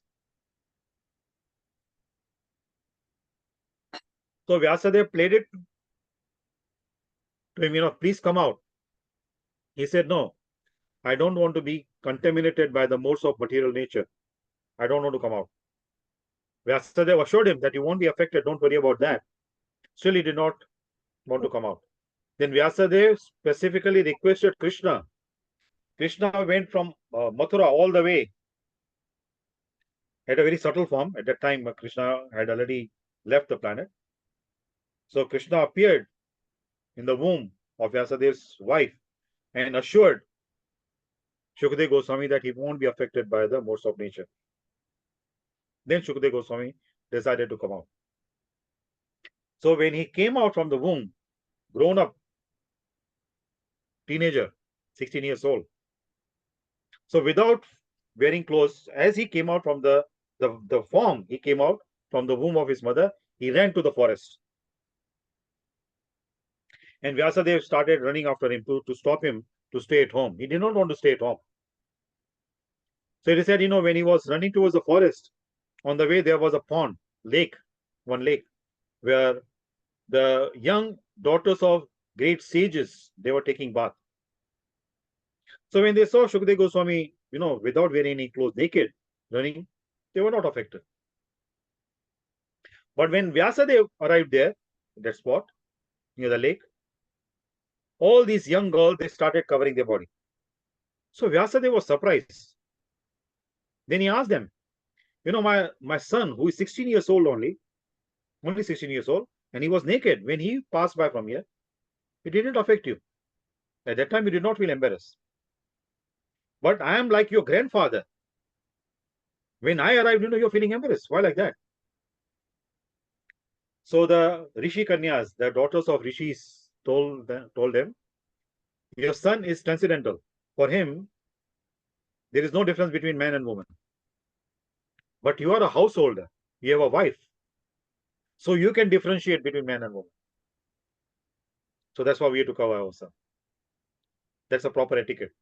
So Vyasadeva played it to him, please come out. He said, no, I don't want to be contaminated by the modes of material nature. I don't want to come out. Vyasadeva assured him that you won't be affected. Don't worry about that. Still, he did not want to come out. Then Vyasadeva specifically requested Krishna. Krishna went from Mathura all the way at a very subtle form. At that time, Krishna had already left the planet. So Krishna appeared in the womb of Vyasadev's wife and assured Shukadeva Goswami that he won't be affected by the modes of nature. Then Shukadeva Goswami decided to come out. So when he came out from the womb, grown up, teenager, 16 years old. So without wearing clothes, as he came out from the form, he came out from the womb of his mother, he ran to the forest. And Vyasadeva started running after him to stop him to stay at home. He did not want to stay at home. So he said, when he was running towards the forest, on the way there was a pond, one lake, where the young daughters of great sages, they were taking bath. So when they saw Shukadeva Goswami, without wearing any clothes, naked, running, they were not affected. But when Vyasadeva arrived there, that spot, near the lake, all these young girls, they started covering their body. So Vyasadeva was surprised. Then he asked them, my son, who is 16 years old only 16 years old, and he was naked when he passed by from here, it didn't affect you. At that time, you did not feel embarrassed. But I am like your grandfather. When I arrived, you're feeling embarrassed. Why like that? So the Rishi Kanyas, the daughters of Rishis, told them, your son is transcendental. For him, there is no difference between man and woman. But you are a householder. You have a wife. So you can differentiate between man and woman. So that's why we have to cover ourselves. That's a proper etiquette.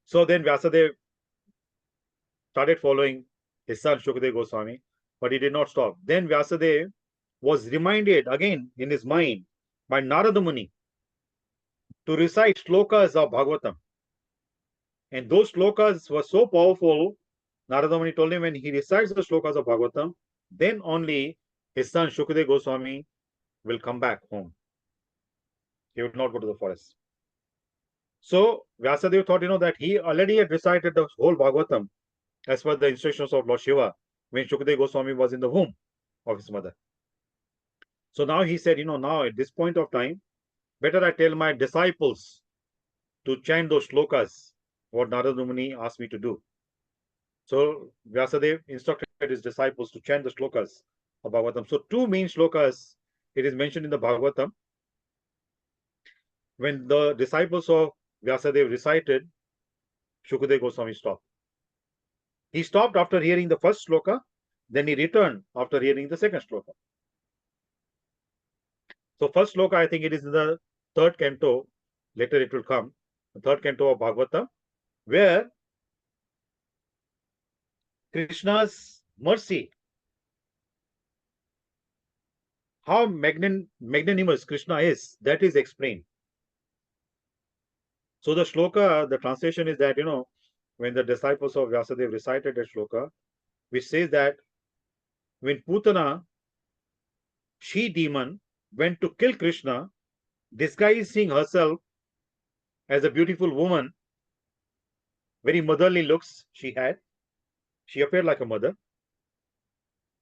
So then Vyasadeva started following his son Shukadeva Goswami, but he did not stop. Then Vyasadeva was reminded again in his mind by Narada Muni to recite shlokas of Bhagvatam. And those shlokas were so powerful, Narada Muni told him when he recites the shlokas of Bhagavatam, then only his son Shukadeva Goswami will come back home. He would not go to the forest. So Vyasadeva thought, that he already had recited the whole Bhagavatam as per the instructions of Lord Shiva when Shukadeva Goswami was in the womb of his mother. So now he said, now at this point of time, better I tell my disciples to chant those shlokas, what Narada Muni asked me to do. So Vyasadeva instructed his disciples to chant the shlokas of Bhagavatam. So two main shlokas, it is mentioned in the Bhagavatam. When the disciples of Vyasadeva recited, Shukadeva Goswami stopped. He stopped after hearing the first shloka, then he returned after hearing the second shloka. So first shloka, I think it is in the third canto, later it will come, the third canto of Bhagavatam, where Krishna's mercy, how magnanimous Krishna is, that is explained. So the shloka, the translation is that, when the disciples of Vyasadeva recited that shloka, which says that when Putana, she demon, went to kill Krishna, disguising herself as a beautiful woman, very motherly looks she had. She appeared like a mother,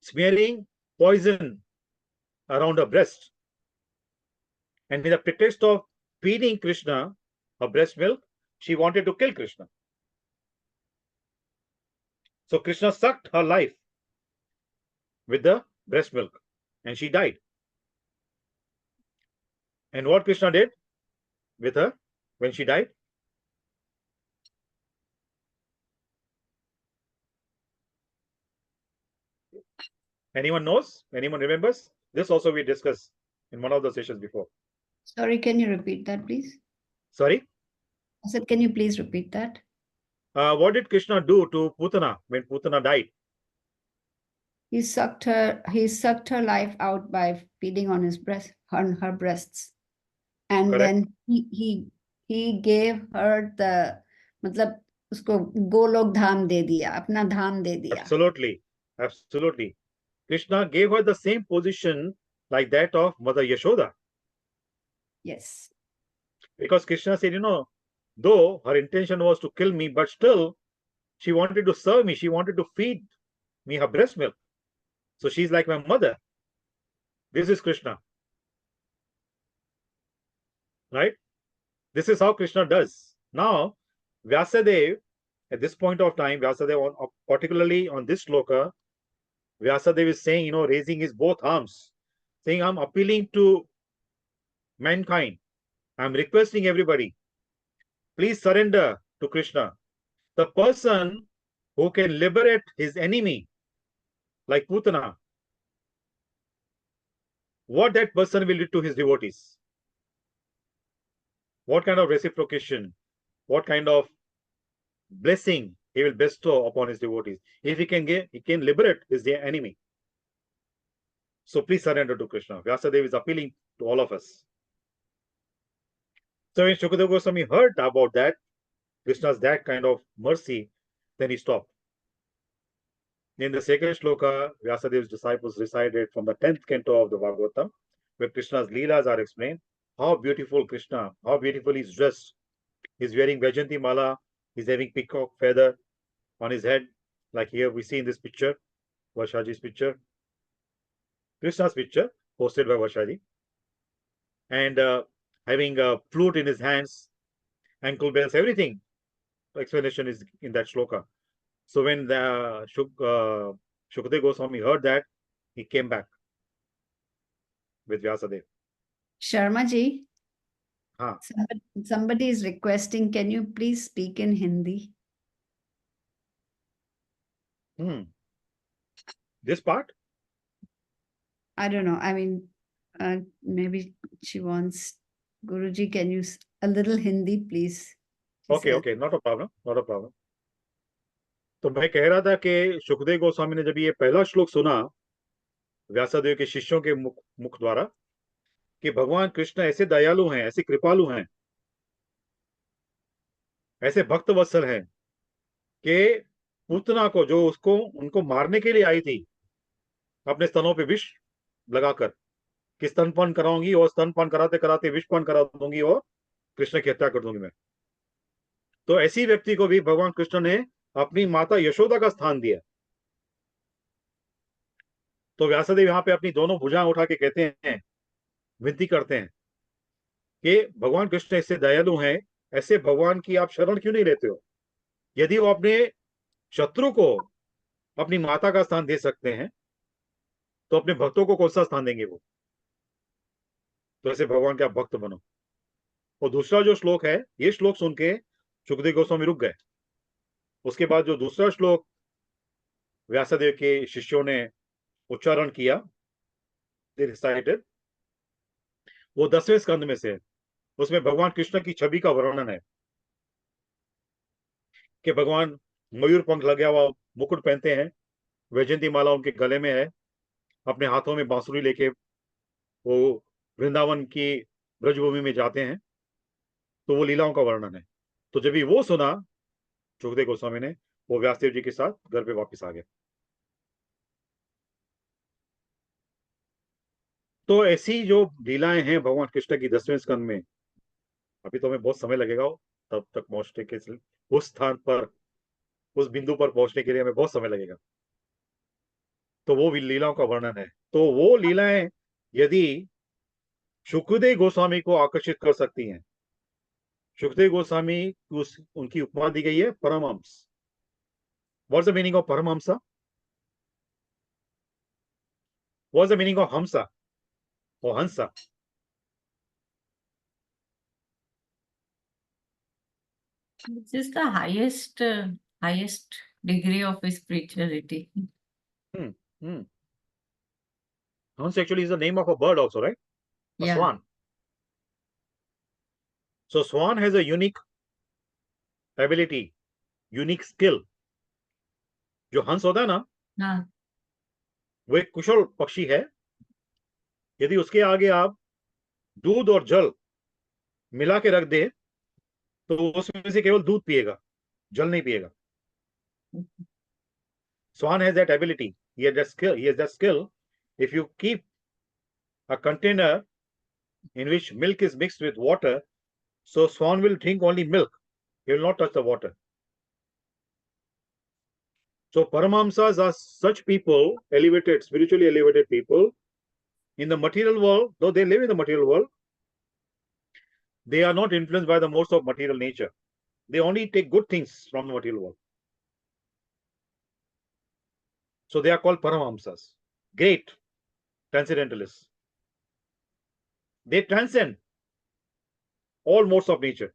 smearing poison around her breast. And in the pretext of feeding Krishna her breast milk, she wanted to kill Krishna. So Krishna sucked her life with the breast milk and she died. And what Krishna did with her when she died? Anyone knows? Anyone remembers? This also we discussed in one of the sessions before. Sorry, can you repeat that, please? Sorry? I said, can you please repeat that? What did Krishna do to Putana when Putana died? He sucked her life out by feeding on her breasts. And Correct. then he gave her the, मतलब उसको गोलोक धाम दे दिया, अपना धाम दे दिया. Absolutely. Absolutely. Krishna gave her the same position like that of Mother Yashoda. Yes. Because Krishna said, though her intention was to kill me, but still she wanted to serve me. She wanted to feed me her breast milk. So she's like my mother. This is Krishna. Right? This is how Krishna does. Now, Vyasadeva, at this point of time, Vyasadeva, particularly on this shloka, Vyasadeva is saying, raising his both arms, saying, I'm appealing to mankind I'm requesting everybody, please surrender to Krishna. The person who can liberate his enemy, like Putana, what that person will do to his devotees? What kind of reciprocation, what kind of blessing he will bestow upon his devotees if he can liberate his enemy. So please surrender to Krishna. Vyasadeva is appealing to all of us. So when Shukadeva Goswami heard about that, Krishna's that kind of mercy, then he stopped. In the second shloka, Vyasadev's disciples recited from the 10th canto of the Bhagavatam, where Krishna's Leelas are explained. How beautiful Krishna, how beautiful he's dressed. He's wearing Vajanti Mala, he's having peacock feather on his head, like here we see in this picture, Varshaji's picture, Krishna's picture, posted by Varshaji, and having a flute in his hands, ankle bells, everything. Explanation is in that shloka. So when the Shukadeva Goswami heard that, he came back with Vyasadeva. Sharma ji, Haan. somebody is requesting, can you please speak in Hindi? This part? I don't know. I mean, maybe she wants, Guruji, can you a little Hindi, please? She Okay, says. okay, not a problem, not a problem. तो मैं कह रहा था कि सुखदेव गोस्वामी ने जब ये पहला श्लोक सुना व्यासदेव के शिष्यों के मुख द्वारा कि भगवान कृष्ण ऐसे दयालु हैं, ऐसे कृपालु हैं, ऐसे भक्त वत्सल हैं कि पूतना को, जो उसको उनको मारने के लिए आई थी, अपने स्तनों पे विष लगाकर कि स्तनपान कराऊंगी और स्तनपान कराते कराते विषपान करा दूंगी और कृष्ण की हत्या कर दूंगी मैं। तो ऐसी व्यक्ति को भी भगवान कृष्ण ने अपनी माता यशोदा का स्थान दिया। तो व्यासदेव यहाँ पे अपनी दोनों भुजाएं उठा के कहते हैं, विनती करते हैं कि भगवान कृष्ण ऐसे दयालु हैं, ऐसे भगवान की आप शरण क्यों नहीं लेते हो? यदि वो अपने शत्रु को अपनी माता का स्थान दे सकते हैं तो अपने भक्तों को कौन सा स्थान देंगे वो? तो ऐसे भगवान के आप भक्त बनो। और दूसरा जो श्लोक है, ये श्लोक सुन के सुखदेव गोस्वामी रुक गए। उसके बाद जो दूसरा श्लोक व्यासदेव के शिष्यों ने उच्चारण किया, वो 10वें स्कंद में से है। उसमें भगवान कृष्ण की छवि का वर्णन है कि भगवान मयूर पंख लगा हुआ मुकुट पहनते हैं, वैजयंती माला उनके गले में है, अपने हाथों में बांसुरी लेके वो वृंदावन की ब्रजभूमि में जाते हैं। तो वो लीलाओं का वर्णन है। तो जब भी वो सुना सुखदेव गोस्वामी ने, वो व्यासदेव जी के साथ घर पे वापस आ गए। तो ऐसी जो लीलाएं हैं भगवान कृष्ण की 10वें स्कंद में, अभी तो हमें बहुत समय लगेगा तब तक पहुंचने के, उस स्थान पर, उस बिंदु पर पहुंचने के लिए हमें बहुत समय लगेगा। तो वो भी लीलाओं का वर्णन है। तो वो लीलाएं यदि सुखदेव गोस्वामी को आकर्षित कर सकती हैं, सुखदेव गोस्वामी उनकी उपमा दी गई है Paramhans. What's the meaning of Paramhansa? What's the meaning of hamsa और hansa? This is the highest degree of spirituality. Hans actually is the name of a bird also, right? A Yeah. swan. So swan has a unique ability, unique skill. जो हंस होता है ना, हाँ, वो एक कुशल पक्षी है। यदि उसके आगे आप दूध और जल मिला के रख दे तो उसमें से केवल दूध पिएगा, जल नहीं पिएगा। Swan has that ability. He has that skill. He has that skill. If you keep a container in which milk is mixed with water, so swan will drink only milk. He will not touch the water. So Paramahamsas are such people, elevated, spiritually elevated people. In the material world, though they live in the material world, they are not influenced by the modes of material nature. They only take good things from the material world. So they are called Paramahamsas, great transcendentalists. They transcend all modes of nature,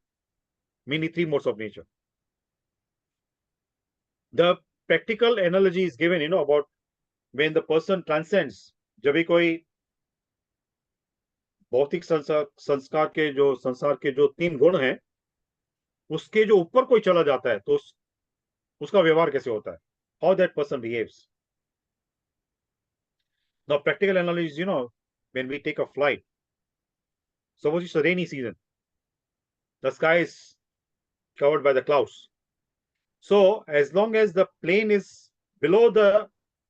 mainly three modes of nature. The practical analogy is given, about when the person transcends, जब भी कोई भौतिक संस्कार के जो संसार के जो तीन गुण हैं, उसके जो ऊपर कोई चला जाता है, तो उसका व्यवहार कैसे होता है, how that person behaves. Now, practical analogy is, when we take a flight, suppose it's a rainy season, the sky is covered by the clouds. So, as long as the plane is below the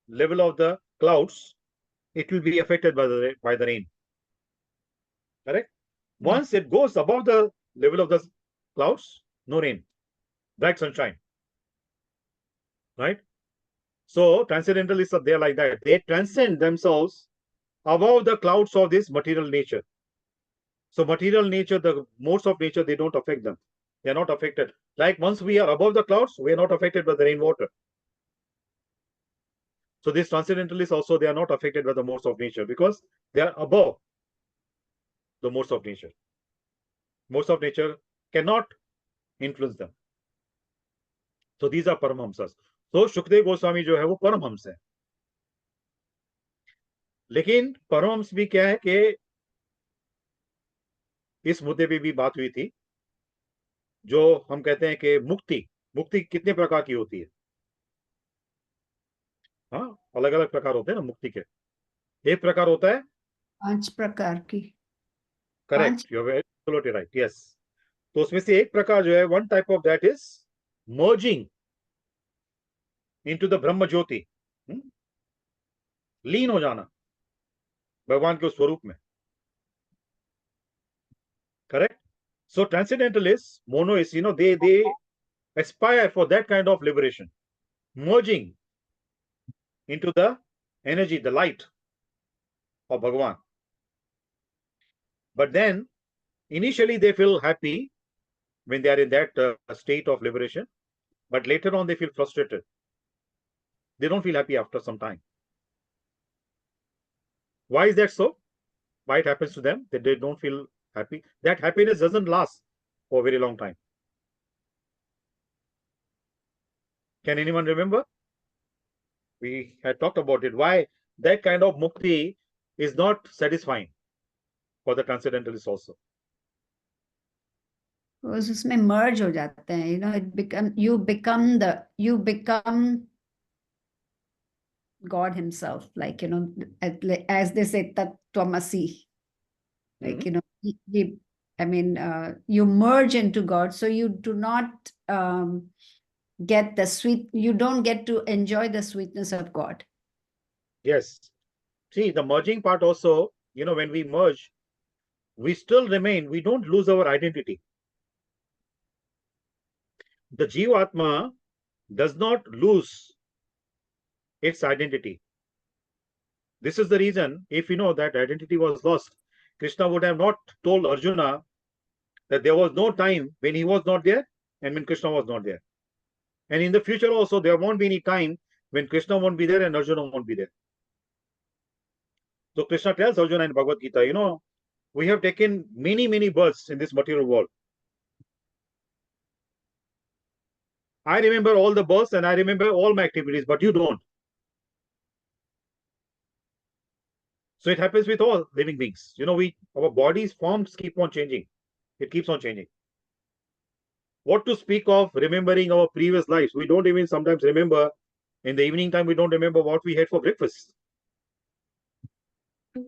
level of the clouds, it will be affected by the rain. Correct? Once it goes above the level of the clouds, no rain, bright sunshine. Right? So, transcendentalists are there like that. They transcend themselves above the clouds of this material nature. So, material nature, the modes of nature, they don't affect them. They are not affected. Like once we are above the clouds, we are not affected by the rainwater. So, these transcendentalists also, they are not affected by the modes of nature because they are above the modes of nature. Modes of nature cannot influence them. So, these are Paramhamsas. So, Shukdev Goswami जो है वो परमहंस है. लेकिन परमहंस भी क्या है कि इस मुद्दे पे भी बात हुई थी, जो हम कहते हैं कि मुक्ति कितने प्रकार की होती है. हाँ, अलग अलग प्रकार होते हैं ना मुक्ति के. एक प्रकार होता है 5 प्रकार की. Correct, you are absolutely right. Yes, तो उसमें से एक प्रकार जो है, one type of that is merging into the brahma jyoti, लीन हो जाना भगवान के उस स्वरूप में. Correct. So transcendentalists, monoists, they aspire for that kind of liberation, merging into the energy, the light of Bhagavan. But then, initially they feel happy when they are in that state of liberation, but later on they feel frustrated. They don't feel happy after some time. Why is that so? Why it happens to them that they don't feel happy? That happiness doesn't last for a very long time. Can anyone remember? We had talked about it. Why that kind of mukti is not satisfying for the transcendentalists also. उसमें merge हो जाते हैं, you become God himself, like, as they say, Tat Twamasi. Like, you merge into God, so you do not get you don't get to enjoy the sweetness of God. Yes. See, the merging part also, when we merge, we still remain, we don't lose our identity. The Jivatma does not lose its identity. This is the reason, if that identity was lost, Krishna would have not told Arjuna that there was no time when he was not there and when Krishna was not there. And in the future also, there won't be any time when Krishna won't be there and Arjuna won't be there. So Krishna tells Arjuna in Bhagavad Gita, we have taken many, many births in this material world. I remember all the births and I remember all my activities, but you don't. So it happens with all living beings. Our body's forms keep on changing. It keeps on changing. What to speak of remembering our previous lives? We don't even sometimes remember. In the evening time, we don't remember what we had for breakfast.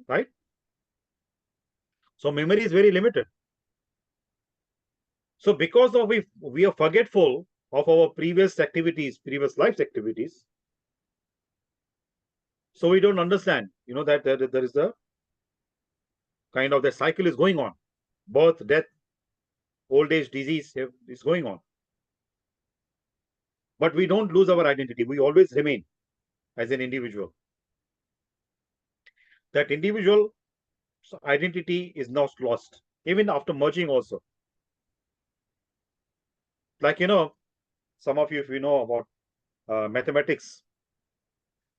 Right? So memory is very limited. So because of we are forgetful of our previous activities, previous life's activities, so we don't understand, that there is the kind of the cycle is going on. Birth, death, old age, disease is going on. But we don't lose our identity. We always remain as an individual. That individual identity is not lost, even after merging also. Like, some of you, if you know about mathematics,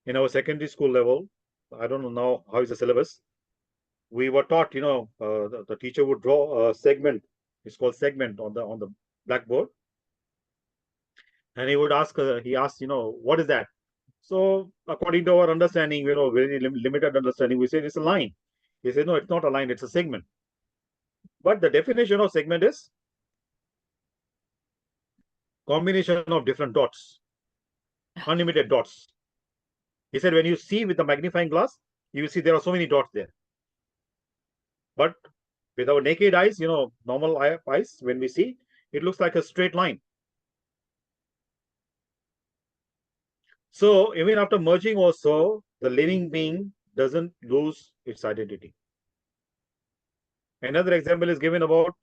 in our secondary school level, I don't know now how is the syllabus. We were taught, the teacher would draw a segment It's called segment on the blackboard. And he would ask, he asked, what is that? So according to our understanding, very limited understanding, we say it's a line. He said, no, it's not a line, it's a segment. But the definition of segment is combination of different dots, unlimited dots. He said, when you see with the magnifying glass, you will see there are so many dots there. But with our naked eyes, normal eyes, when we see, it looks like a straight line. So even after merging also, the living being doesn't lose its identity. Another example is given about,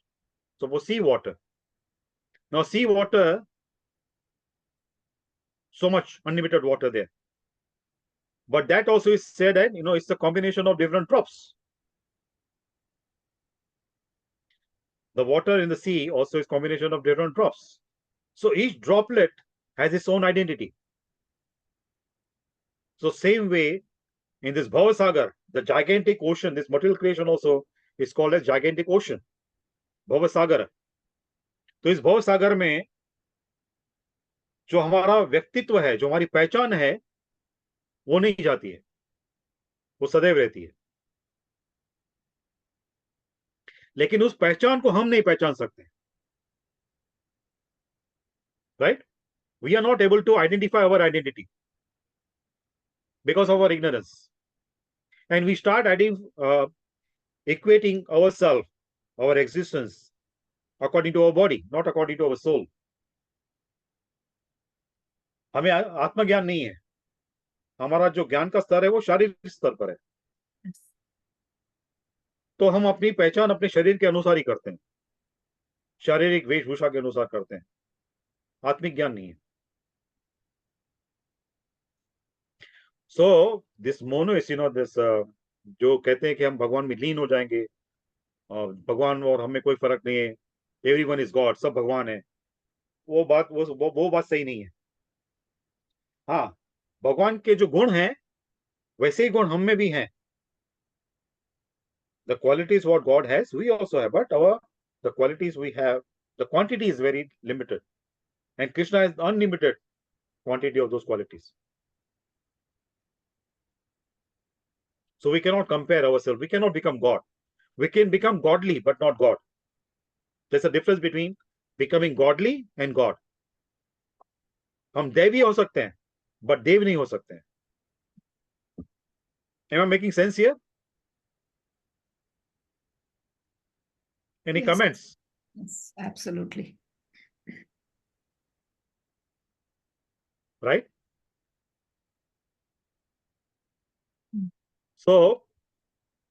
suppose, seawater. Now, seawater, so much unlimited water there. But that also is said that, it's a combination of different drops. The water in the sea also is combination of different drops. So each droplet has its own identity. So same way, in this Bhavasagar, the gigantic ocean, this material creation also is called as gigantic ocean, Bhavasagar. तो इस भवसागर में जो हमारा व्यक्तित्व है, जो हमारी पहचान है, वो नहीं जाती है, वो सदैव रहती है. लेकिन उस पहचान को हम नहीं पहचान सकते. Right? We are not able to identify our identity because of our ignorance. And we start equating ourselves, our existence, according to our body, not according to our soul. हमें आत्मज्ञान नहीं है. हमारा जो ज्ञान का स्तर है वो शारीरिक स्तर पर है. तो हम अपनी पहचान अपने शरीर के अनुसार ही करते हैं, शारीरिक वेशभूषा के अनुसार करते हैं. आत्मिक ज्ञान नहीं है. So this mono is, this जो कहते हैं कि हम भगवान में लीन हो जाएंगे, भगवान और हमें कोई फर्क नहीं है, एवरीवन इज गॉड, सब भगवान है, वो बात सही नहीं है. हाँ, भगवान के जो गुण हैं वैसे ही गुण हम में भी हैं. The qualities what God has, we also have, but the qualities we have, the quantity is very limited, and Krishna has unlimited quantity of those qualities. So we cannot compare ourselves. We cannot become God. We can become godly, but not God. There's a difference between becoming godly and God. हम देवी हो सकते हैं, but देव नहीं हो सकते हैं. Am I making sense here? Any Yes. comments? Yes, absolutely. Right? Hmm. So,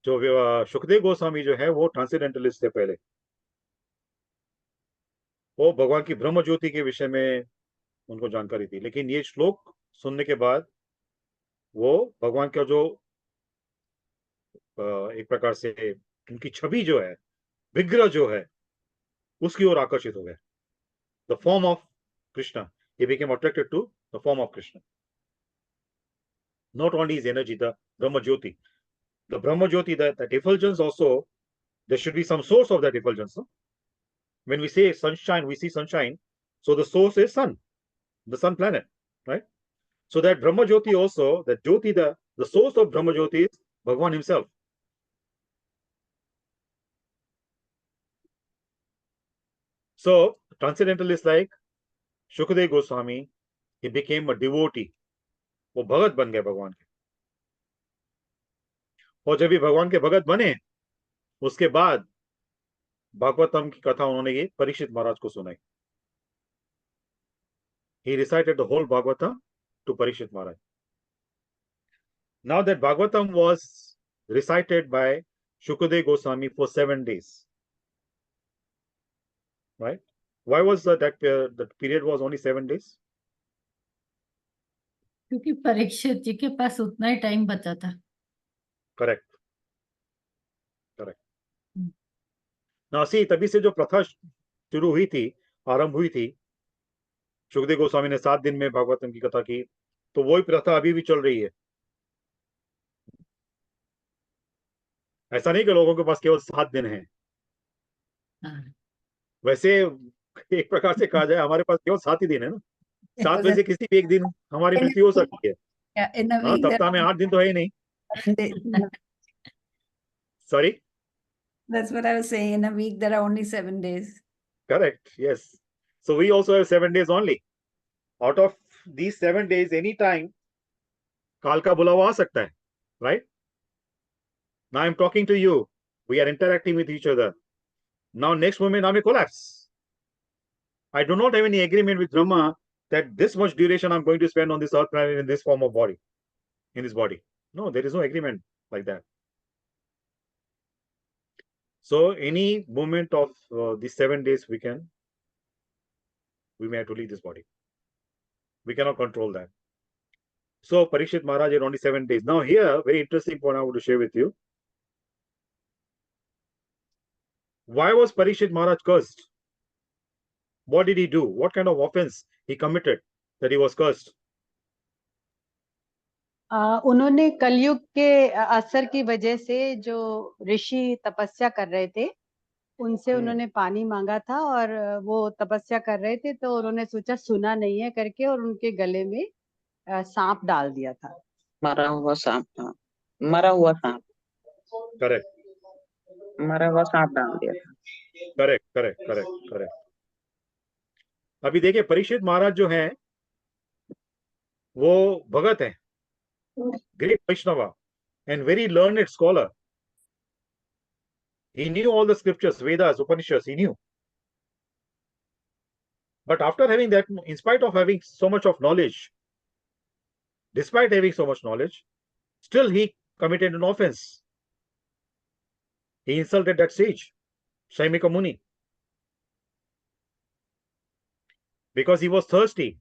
जो सुखदेव गोस्वामी जो है वो ट्रांसेंडेंटलिस्ट थे पहले. वो भगवान की ब्रह्म ज्योति के विषय में उनको जानकारी थी, लेकिन ये श्लोक सुनने के बाद वो भगवान का जो एक प्रकार से उनकी छवि जो है, विग्रह जो है, उसकी ओर आकर्षित हो गए. The form of Krishna, he became attracted to the form of Krishna. Not only his energy, the Brahma Jyoti. The Brahma Jyoti, that effulgence also, there should be some source of that effulgence. No? When we say sunshine, we see sunshine. So the source is sun, the sun planet, right? So that Brahma Jyoti also, that Jyoti, the source of Brahma Jyoti is Bhagwan himself. So transcendentalist like Shukdev Goswami, he became a devotee. वो भगत बन गए भगवान के. और जब भी भगवान के भगत बने, उसके बाद भागवतम की कथा उन्होंने ये परीक्षित महाराज को सुनाई. He recited the whole Bhagavatam to Parikshit Maharaj. Now that Bhagavatam was recited by Shukdev Goswami for 7 days, right? Why was that period was only 7 days? क्योंकि परीक्षित जी के पास उतना ही टाइम बचा था. Correct. Now see, तभी से जो प्रथा शुरू हुई थी, आरंभ हुई थी, सुखदेव गोस्वामी ने 7 दिन में भागवतम की कथा की, तो वही प्रथा अभी भी चल रही है. ऐसा नहीं कि लोगों के पास केवल 7 दिन है. हाँ. वैसे एक प्रकार से कहा जाए हमारे पास केवल 7 ही दिन है ना, 7 Because में से किसी भी एक दिन हमारी in a मृत्यु हो week- सकती है। yeah, in a हाँ, week, there सप्ताह में 8 दिन तो है ही नहीं। are- Sorry, that's what I was saying. In a week, there are only 7 days. correct, yes. So we also have 7 days only. Out of these 7 days, any time काल का बुलावा आ सकता है, right? Now I'm talking to you. We are interacting with each other. Now next moment I may collapse. I do not have any agreement with Brahma that this much duration I'm going to spend on this earth planet in this form of body, in this body. No, there is no agreement like that. So any moment of these 7 days we may have to leave this body. We cannot control that. So Parikshit Maharaj had only 7 days. Now here, very interesting point I want to share with you. Why was Parikshit Maharaj cursed? What did he do? What kind of offense he committed that he was cursed? उन्होंने कलयुग के असर की वजह से जो ऋषि तपस्या कर रहे थे उनसे उन्होंने पानी मांगा था और वो तपस्या कर रहे थे तो उन्होंने सोचा सुना नहीं है करके और उनके गले में सांप डाल दिया था। मरा हुआ सांप था, मरा हुआ सांप, Correct. मरा हुआ सांप डाल दिया था। Correct correct correct correct. अभी देखिए परीक्षित महाराज जो हैं वो भगत हैं, great Vaishnava and very learned scholar. He knew all the scriptures, Vedas, Upanishads, he knew. But after having that, in spite of having so much of knowledge, despite having so much knowledge, still he committed an offense. He insulted that sage, Shaimika Muni, because he was thirsty,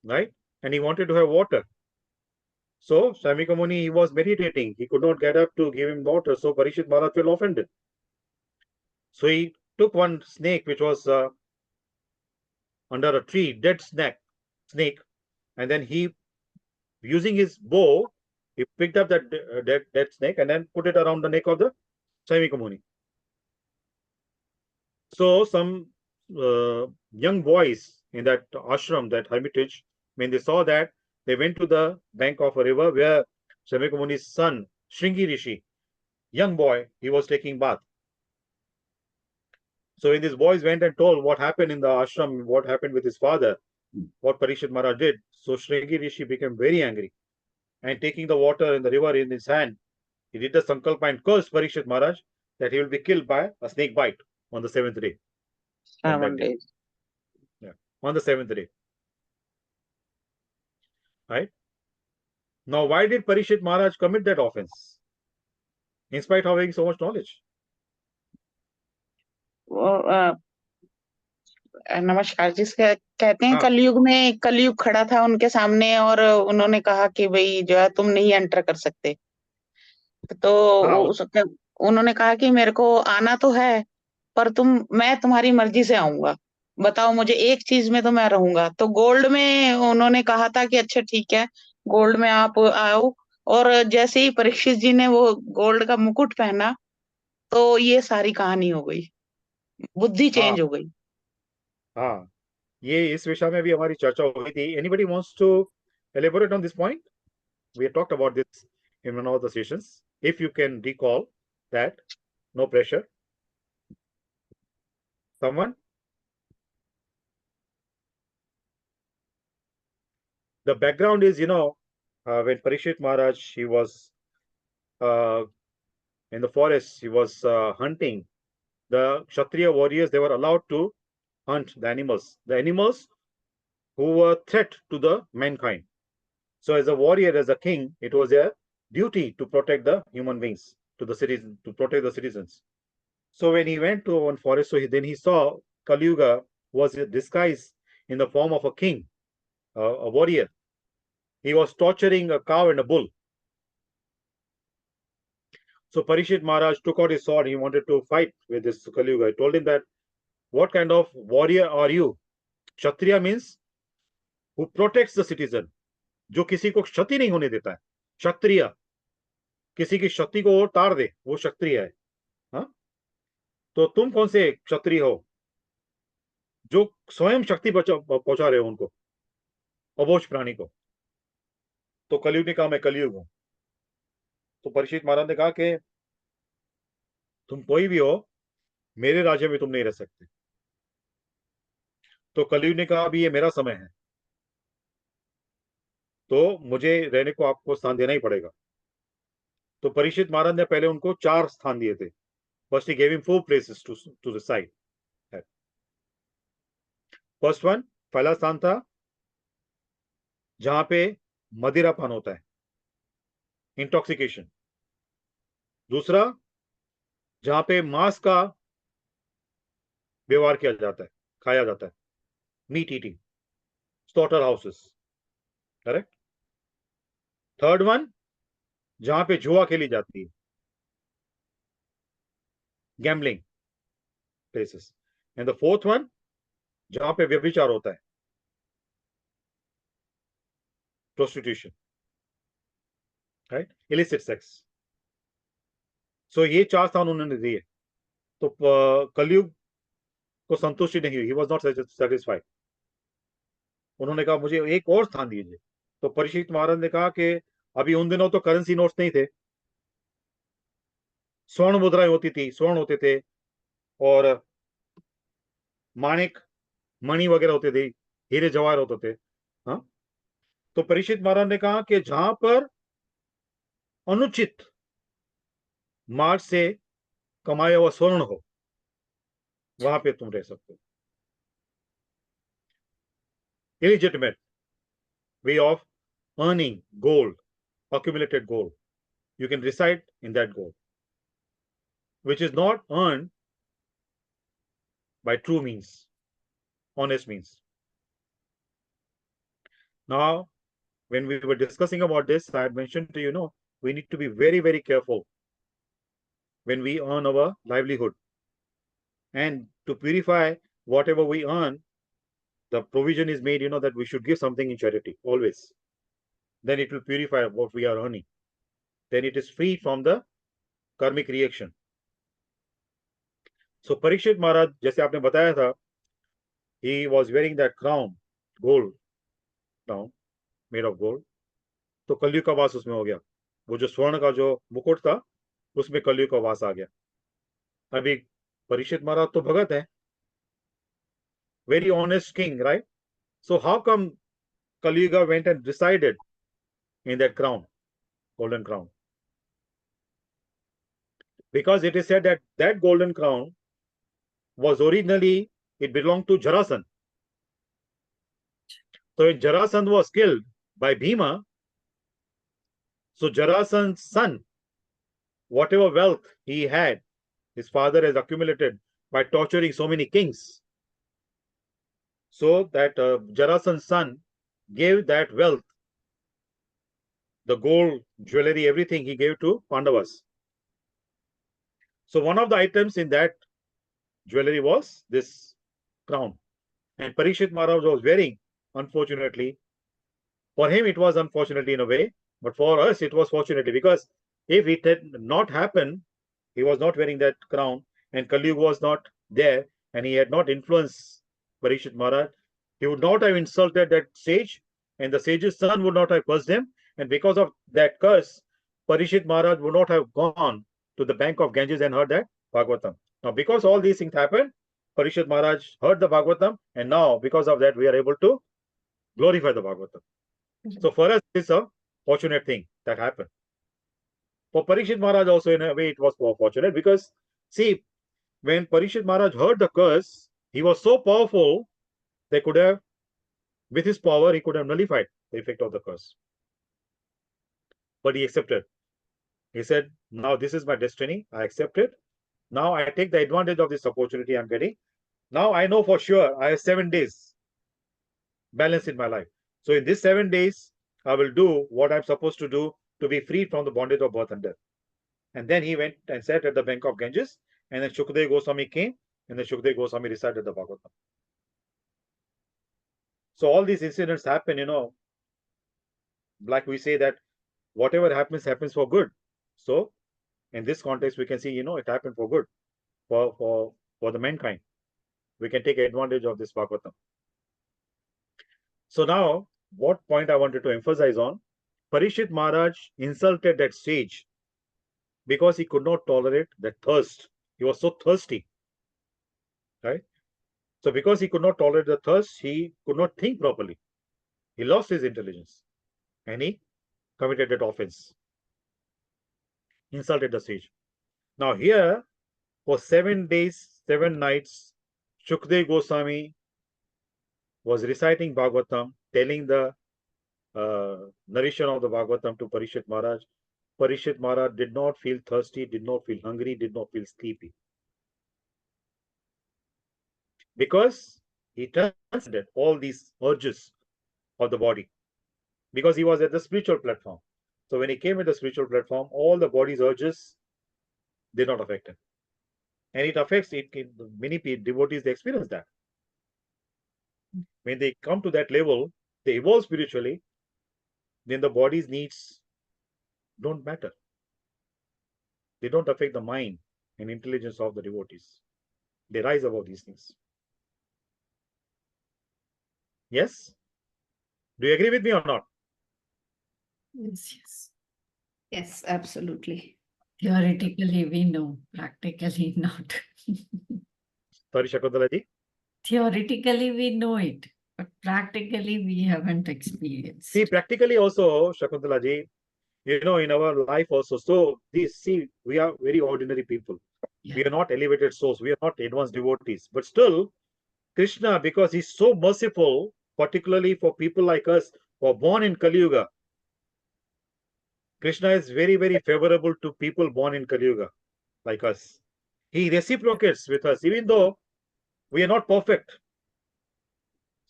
right? And he wanted to have water. So Shaimika Muni, he was meditating. He could not get up to give him water. So Parikshit Maharaj felt offended. So he took one snake which was under a tree, dead snake, and then he, using his bow, he picked up that dead snake and then put it around the neck of the Shaimika Muni. So some young boys in that ashram, that hermitage, when they saw that, they went to the bank of a river where Shaimika Muni's son, Shringi Rishi, young boy, he was taking bath. So when these boys went and told what happened in the ashram, what happened with his father, what Parikshit Maharaj did, so Shringi Rishi became very angry. And taking the water in the river in his hand, he did the sankalpa and cursed Parikshit Maharaj that he will be killed by a snake bite on the 7th day. 7 days. Yeah, on the 7th day. Right? Now, why did Parikshit Maharaj commit that offense? In spite of having so much knowledge. वो नमस्कार जी, कहते हैं हाँ। कलयुग खड़ा था उनके सामने और उन्होंने कहा कि भाई जो है तुम नहीं एंटर कर सकते। तो हाँ। उन्होंने कहा कि मेरे को आना तो है पर मैं तुम्हारी मर्जी से आऊंगा, बताओ मुझे एक चीज में तो मैं रहूंगा। तो गोल्ड में उन्होंने कहा था कि अच्छा ठीक है, गोल्ड में आप आओ। और जैसे ही परीक्षित जी ने वो गोल्ड का मुकुट पहना तो ये सारी कहानी हो गई, बुद्धि चेंज हो गई। हाँ, ये इस विषय में भी हमारी चर्चा हुई थी। Anybody wants to elaborate on this point? We had talked about this in one of the sessions. If you can recall that, no pressure. Someone? The background is, when Parikshit Maharaj, he was in the forest, he was hunting. The Kshatriya warriors, they were allowed to hunt the animals who were threat to the mankind. So as a warrior, as a king, it was their duty to protect the human beings, to protect the citizens. So when he went to one forest, then he saw Kali Yuga was disguised in the form of a king, a warrior. He was torturing a cow and a bull. So Parikshit Maharaj took out his sword. He wanted to fight with this Kali Yuga. He told him that, what kind of warrior are you? Kshatriya means who protects the citizen. जो किसी को क्षति नहीं होने देता है, क्षत्रिय, किसी की क्षति को तार दे, वो क्षत्रिय है। हाँ, तो तुम कौन से क्षत्रिय हो? जो स्वयं शक्ति पहुंचा रहे हो उनको, अबोझ प्राणी को। तो कलयुग ने कहा मैं कलयुग हूं। तो परीक्षित महाराज ने कहा कि तुम कोई भी हो, मेरे राज्य में तुम नहीं रह सकते। तो कलयुग ने कहा अभी ये मेरा समय है, तो मुझे रहने को आपको स्थान देना ही पड़ेगा। तो परीक्षित महाराज ने पहले उनको 4 स्थान दिए थे। First he gave him 4 places to reside. First one, पहला स्थान था जहां पे मदिरापान होता है, इंटॉक्सिकेशन। दूसरा, जहां पे मांस का व्यवहार किया जाता है, खाया जाता है, meat eating, slaughter houses, correct. Third one, जहां पे जुआ खेली जाती है, gambling places. And the fourth one, जहां पे व्यभिचार होता है, प्रोस्टिट्यूशन, राइट, इलिसिट सेक्स। सो ये 4 स्थान उन्होंने दिए। तो कलयुग को संतुष्टि नहीं हुई, ही वॉज नॉट सेटिस्फाइड। उन्होंने कहा मुझे एक और स्थान दीजिए। तो परीक्षित महाराज ने कहा कि अभी उन दिनों तो करेंसी नोट्स नहीं थे, स्वर्ण मुद्राएं होती थी, स्वर्ण होते थे, और माणिक मणि वगैरह होते थे, हीरे जवाहर होते थे। हाँ, तो परीक्षित महाराज ने कहा कि जहां पर अनुचित मार्ग से कमाया हुआ स्वर्ण हो, वहां पे तुम रह सकते हो। Illegitimate way of earning gold, accumulated gold, you can reside in that gold, which is not earned by true means, honest means. Now, when we were discussing about this, I had mentioned to you, we need to be very, very careful when we earn our livelihood. And to purify whatever we earn, the provision is made, that we should give something in charity, always. Then it will purify what we are earning. Then it is free from the karmic reaction. So Parikshit Maharaj, जैसे आपने बताया था, he was wearing that crown, gold crown, made of gold. तो कलयुग का वास उसमें हो गया। वो जो स्वर्ण का जो मुकुट था, उसमें कलयुग का वास आ गया। अभी परीक्षित महाराज तो भगत है, very honest king, right? So how come Kaliyuga went and resided in that crown, golden crown? Because it is said that that golden crown was originally, it belonged to Jarasandha. So when Jarasandha was killed by Bhima, so Jarasandha's son, whatever wealth he had, his father has accumulated by torturing so many kings. So that Jarasandha's son gave that wealth, the gold, jewelry, everything he gave to Pandavas. So one of the items in that jewelry was this crown. And Parikshit Maharaj was wearing, unfortunately. For him, it was unfortunately in a way, but for us, it was fortunately, because if it had not happened, he was not wearing that crown, and Kali was not there, and he had not influenced Parikshit Maharaj, he would not have insulted that sage, and the sage's son would not have cursed him, and because of that curse, Parikshit Maharaj would not have gone to the bank of Ganges and heard that Bhagavatam. Now, because all these things happened, Parikshit Maharaj heard the Bhagavatam, and now, because of that, we are able to glorify the Bhagavatam. So for us, it's a fortunate thing that happened. For Parikshit Maharaj also, in a way, it was fortunate, because, see, when Parikshit Maharaj heard the curse, he was so powerful, they could have, with his power, he could have nullified the effect of the curse. But he accepted. He said, now this is my destiny, I accept it. Now I take the advantage of this opportunity I'm getting. Now I know for sure I have 7 days balance in my life. So in these 7 days, I will do what I'm supposed to do to be free from the bondage of birth and death. And then he went and sat at the bank of Ganges, and then Shukdev Goswami came, and then Shukdev Goswami recited the Bhagavatam. So all these incidents happen, like we say that whatever happens, happens for good. So in this context, we can see, it happened for good, for the mankind. we can take advantage of this Bhagavatam. So now, what point I wanted to emphasize on, Parishit Maharaj insulted that sage because he could not tolerate that thirst. He was so thirsty, right? So because he could not tolerate the thirst, he could not think properly. He lost his intelligence and he committed that offense, insulted the sage. Now here, for 7 days, 7 nights, Shukdev Goswami was reciting Bhagavatam, telling the narration of the Bhagavatam to Parishit Maharaj. Parishit Maharaj did not feel thirsty, did not feel hungry, did not feel sleepy. Because he transcended all these urges of the body. Because he was at the spiritual platform. So when he came at the spiritual platform, all the body's urges did not affect him. And it affects it. Many devotees, they experience that. When they come to that level, they evolve spiritually, then the body's needs don't matter. They don't affect the mind and intelligence of the devotees. They rise above these things. Yes? Do you agree with me or not? Yes, yes. Yes, absolutely. Theoretically, we know, practically not. Sorry, Shakuntala ji. Theoretically, we know it, but practically, we haven't experienced. See, practically also, Shakuntala ji, in our life also, so we are very ordinary people. Yeah. We are not elevated souls. We are not advanced devotees. But still, Krishna, because he's so merciful, particularly for people like us who are born in Kali Yuga, Krishna is very, very favorable to people born in Kali Yuga, like us. He reciprocates with us, even though we are not perfect.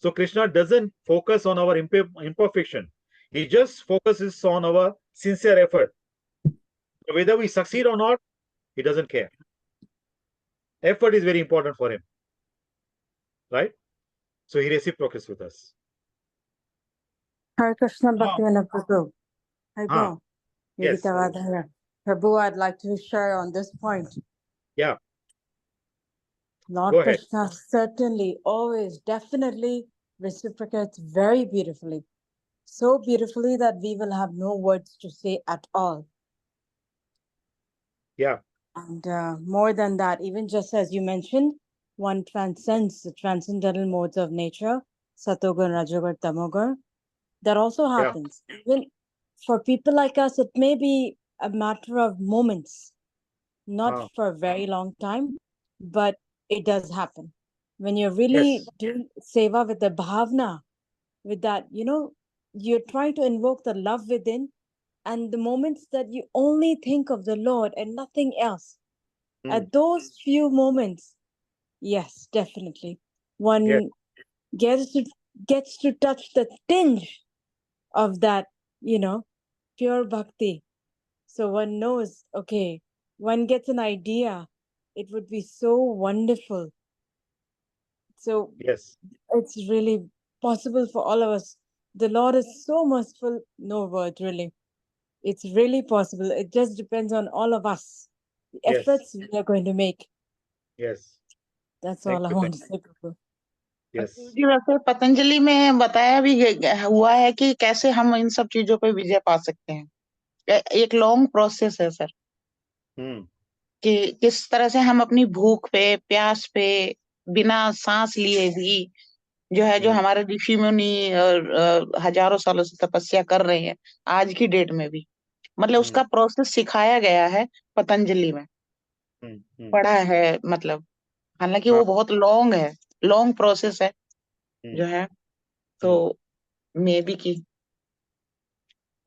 So Krishna doesn't focus on our imperfection. He just focuses on our sincere effort. So whether we succeed or not, he doesn't care. Effort is very important for him, right? So he reciprocates with us. Hare Krishna Ah. Bhaktivinoda Prabhu. I Ah. go. Yes. Yogita here. Prabhu, I'd like to share on this point. Yeah. Lord Go ahead. Krishna certainly, always, definitely reciprocates very beautifully. So beautifully that we will have no words to say at all. Yeah. And more than that, even just as you mentioned, one transcends the transcendental modes of nature, Satogun, Rajogun, Tamogun. That also happens. Even for people like us, it may be a matter of moments, not for a very long time, but it does happen. When you're really doing seva with the bhavna, with that, you're trying to invoke the love within, and the moments that you only think of the Lord and nothing else, at those few moments, yes, definitely, one gets to touch the tinge of that, pure bhakti. So one knows, okay, one gets an idea. It would be so wonderful. So yes, it's really possible for all of us. The Lord is so merciful, no word really. It's really possible. It just depends on all of us. The efforts we are going to make. Yes. That's Thank all I you, want to say, Prabhu. Yes. जी वैसे पतंजलि में बताया भी हुआ है कि कैसे हम इन सब चीजों पे विजय पा सकते हैं। एक लॉन्ग प्रोसेस है सर, कि किस तरह से हम अपनी भूख पे, प्यास पे, बिना सांस लिए भी जो हमारे ऋषि मुनि हजारों सालों से तपस्या कर रहे हैं, आज की डेट में भी, मतलब उसका प्रोसेस सिखाया गया है पतंजलि में, पढ़ा है, मतलब हालांकि वो बहुत लॉन्ग है, लॉन्ग प्रोसेस है जो है, तो मे बी की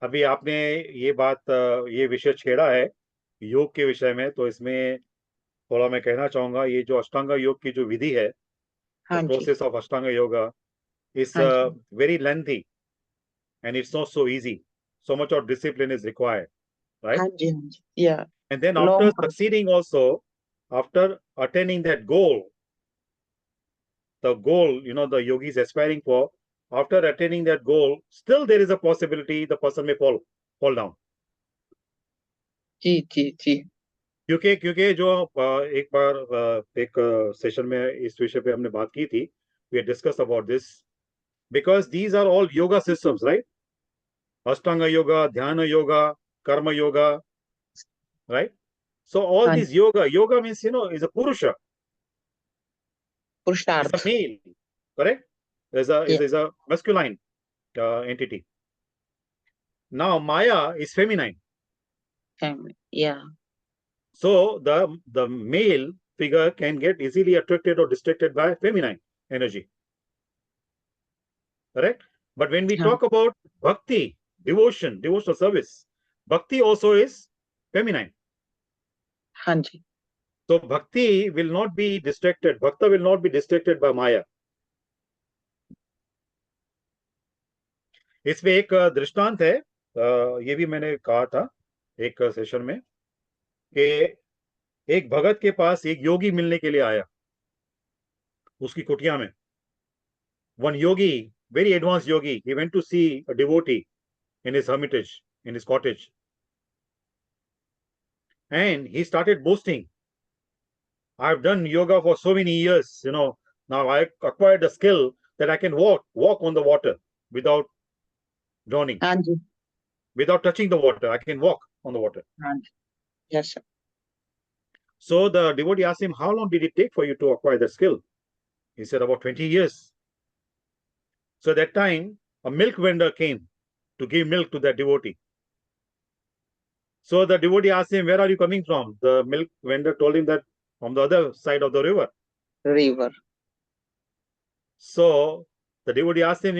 अभी आपने ये विषय छेड़ा है योग के विषय में, तो इसमें थोड़ा मैं कहना चाहूंगा, ये जो अष्टांग योग की जो विधि है, the process of Ashtanga Yoga is very lengthy and it's not so easy. So much of discipline is required, right? Yeah. And then after succeeding also, after attaining that goal, the goal, the yogi is aspiring for, after attaining that goal, still there is a possibility the person may fall down. जी। क्योंकि क्योंकि जो एक बार एक session में इस विषय पे हमने बात की थी, we discussed about this because these are all yoga systems, right? Ashtanga yoga, dhyana yoga, karma yoga, right? So all हाँ these yoga means, is a purusha, is a पुरुषार्थ male, correct? Is a masculine entity. Now Maya is feminine. Family या So the male figure can get easily attracted or distracted by feminine energy. Correct? But when we हाँ talk about bhakti, devotional service, bhakti also is feminine. हाँ जी So bhakti will not be distracted. Bhakta will not be distracted by Maya. इसमें एक दृष्टांत है, ये भी मैंने कहा था एक सेशन में, कि एक भगत के पास एक योगी मिलने के लिए आया उसकी कुटिया में. One yogi, very advanced yogi, he went to see a devotee in his hermitage, in his cottage. And he started boasting, I've done yoga for so many years, now I acquired a skill that I can walk on the water without drowning, हाँ जी without touching the water. I can walk on the water. हाँ जी yes So the devotee asked him, how long did it take for you to acquire that skill? He said, about 20 years. So at that time, a milk vendor came to give milk to that devotee. So the devotee asked him, where are you coming from? The milk vendor told him that from the other side of the river. River So the devotee asked him,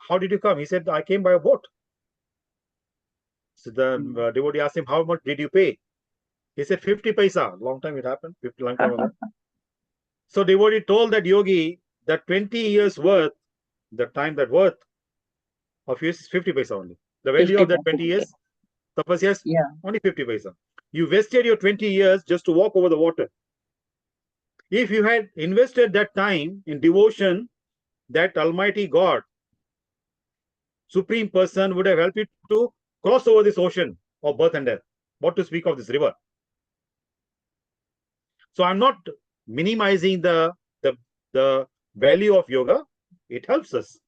how did you come? He said, I came by a boat. So the devotee asked him, how much did you pay? He said, 50 paisa. Long time it happened, 50 long time ago. So devotee told that yogi that 20 years worth, the time that worth of yours is 50 paisa only. The value 50 of that 20 years, tapasya is या only 50 paisa. You wasted your 20 years just to walk over the water. If you had invested that time in devotion, that Almighty God, Supreme Person, would have helped you to cross over this ocean of birth and death. What to speak of this river? So I'm not minimizing the value of yoga. It helps us,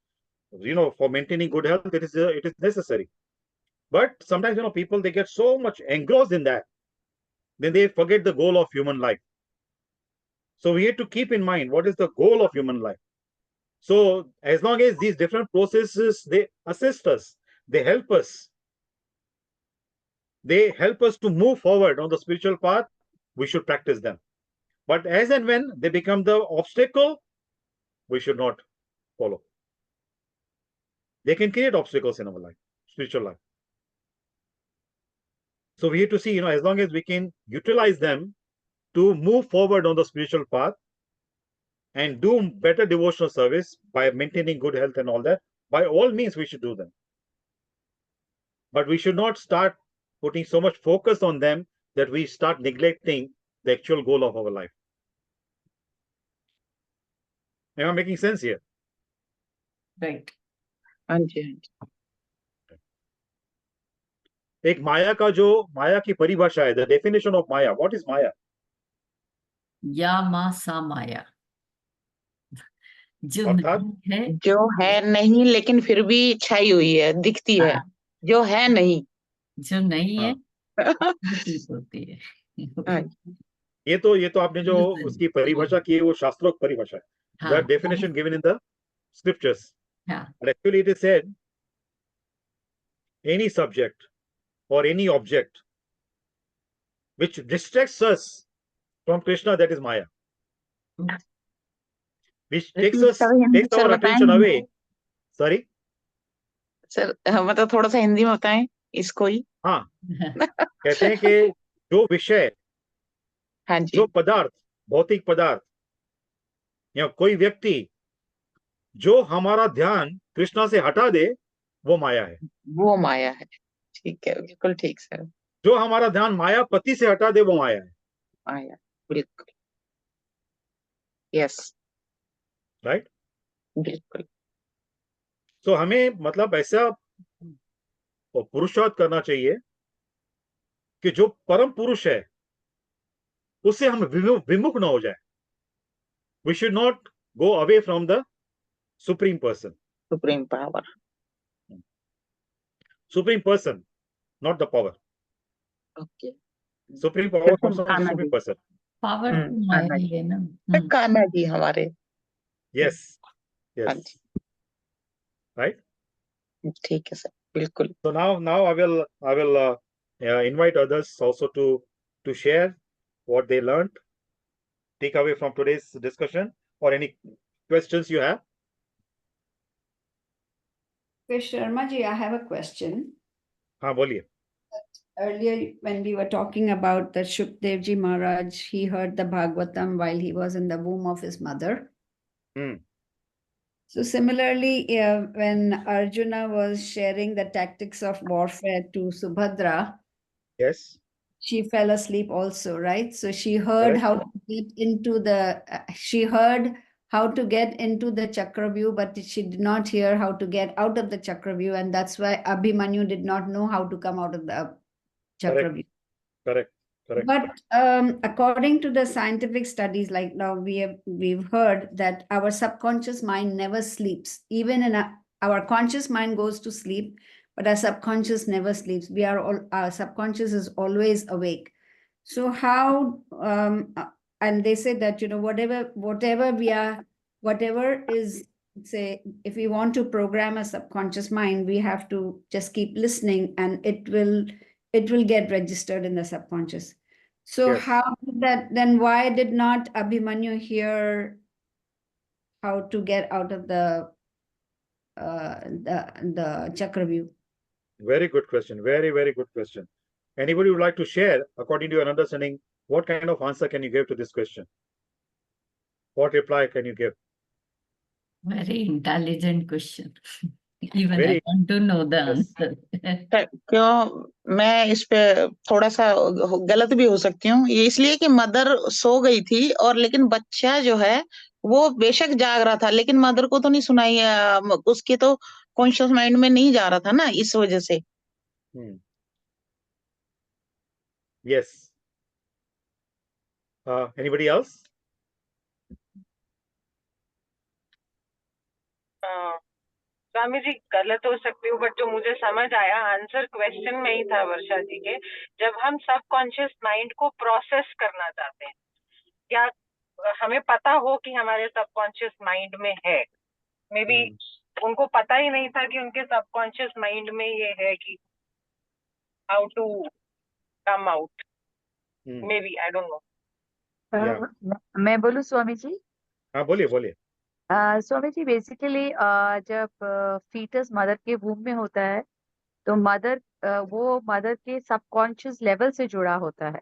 for maintaining good health. It is necessary. But sometimes, people, they get so much engrossed in that, then they forget the goal of human life. So we have to keep in mind what is the goal of human life. So as long as these different processes, they assist us, they help us to move forward on the spiritual path, we should practice them. But as and when they become the obstacle, we should not follow. They can create obstacles in our life, spiritual life. So we have to see, as long as we can utilize them to move forward on the spiritual path and do better devotional service by maintaining good health and all that, by all means we should do them. But we should not start putting so much focus on them that we start neglecting the actual goal of our life. Am I making sense here? Right. हाँ जी हाँ जी एक माया की परिभाषा है, the definition of Maya. What is Maya? या मा सा माया जो अर्थात नहीं है जो है नहीं लेकिन फिर भी छाई हुई है दिखती है हाँ, जो है नहीं जो नहीं है हाँ, प्रतीत होती है हाँ ये तो आपने जो Illusion. उसकी परिभाषा की है वो शास्त्रोक्त परिभाषा है. The हाँ definition given in the scriptures. हाँ But actually it is said, any subject or any object which distracts us from Krishna, that is Maya. Which takes our attention away. Sorry? Sir मतलब थोड़ा सा हिंदी में बताएं इसको ही हाँ, कहते हैं कि जो विषय, हाँ जी जो पदार्थ, भौतिक पदार्थ या कोई व्यक्ति जो हमारा ध्यान कृष्णा से हटा दे, वो माया है. वो माया है ठीक है बिल्कुल ठीक सर जो हमारा ध्यान मायापति से हटा दे, वो माया है. माया बिल्कुल यस राइट? बिल्कुल तो हमें मतलब ऐसा पुरुषार्थ करना चाहिए कि जो परम पुरुष है, उससे हम विमुख ना हो जाए. We should not go away from the supreme person. Supreme power. Supreme person, not the power. Okay. Supreme power comes from the Kanha supreme ji. person. Power तो माया कान्हा ही जी. है ना. कान्हा जी हमारे. Yes. हाँ Yes. जी. Right. ठीक है सर, बिल्कुल. So now I will invite others also to share what they learned, take away from today's discussion, or any questions you have. Okay, Sharma ji, I have a question. हाँ बोलिए. Earlier, when we were talking about the Shukdev Ji Maharaj, he heard the Bhagvatam while he was in the womb of his mother. So similarly, when Arjuna was sharing the tactics of warfare to Subhadra, Yes. she fell asleep also, right? So she heard Correct. how to get into the, she heard how to get into the Chakravyu, but she did not hear how to get out of the Chakravyu. And that's why Abhimanyu did not know how to come out of the Chakravyu. Correct. Correct. But according to the scientific studies, like now we've heard that our subconscious mind never sleeps. Even in our conscious mind goes to sleep, but our subconscious never sleeps. Our subconscious is always awake. So how and they say that, you know, whatever is, say, if we want to program a subconscious mind, we have to just keep listening, and it will get registered in the subconscious. So Yes. how did that, then why did not Abhimanyu hear how to get out of the Chakravyu? Very good question. Very, very good question. Anybody would like to share, according to your understanding, what kind of answer can you give to this question? What reply can you give? Very intelligent question. Even I Very. want to know the Yes. answer. क्यों मैं इस पे थोड़ा सा गलत भी हो सकती हूँ. ये इसलिए कि मदर सो गई थी और लेकिन बच्चा जो है वो बेशक जाग रहा था, लेकिन मदर को तो नहीं सुनाई, उसके तो कॉन्शियस माइंड में नहीं जा रहा था ना, इस वजह से. Yes. Anybody else? Swami ji, गलत हो सकती हूँ, बट जो मुझे समझ आया आंसर क्वेश्चन में ही था वर्षा जी के, जब हम सबकॉन्शियस माइंड को प्रोसेस करना चाहते हैं, या हमें पता हो कि हमारे सबकॉन्शियस माइंड में है, मे बी उनको पता ही नहीं था कि उनके सबकॉन्शियस माइंड में ये है कि how to come out, maybe, I don't know. मैं बोलूं स्वामी जी? हाँ बोलिए बोलिए. स्वामी जी, बेसिकली जब फीटस मदर के वूम में होता है तो वो मदर के सबकॉन्शियस लेवल से जुड़ा होता है.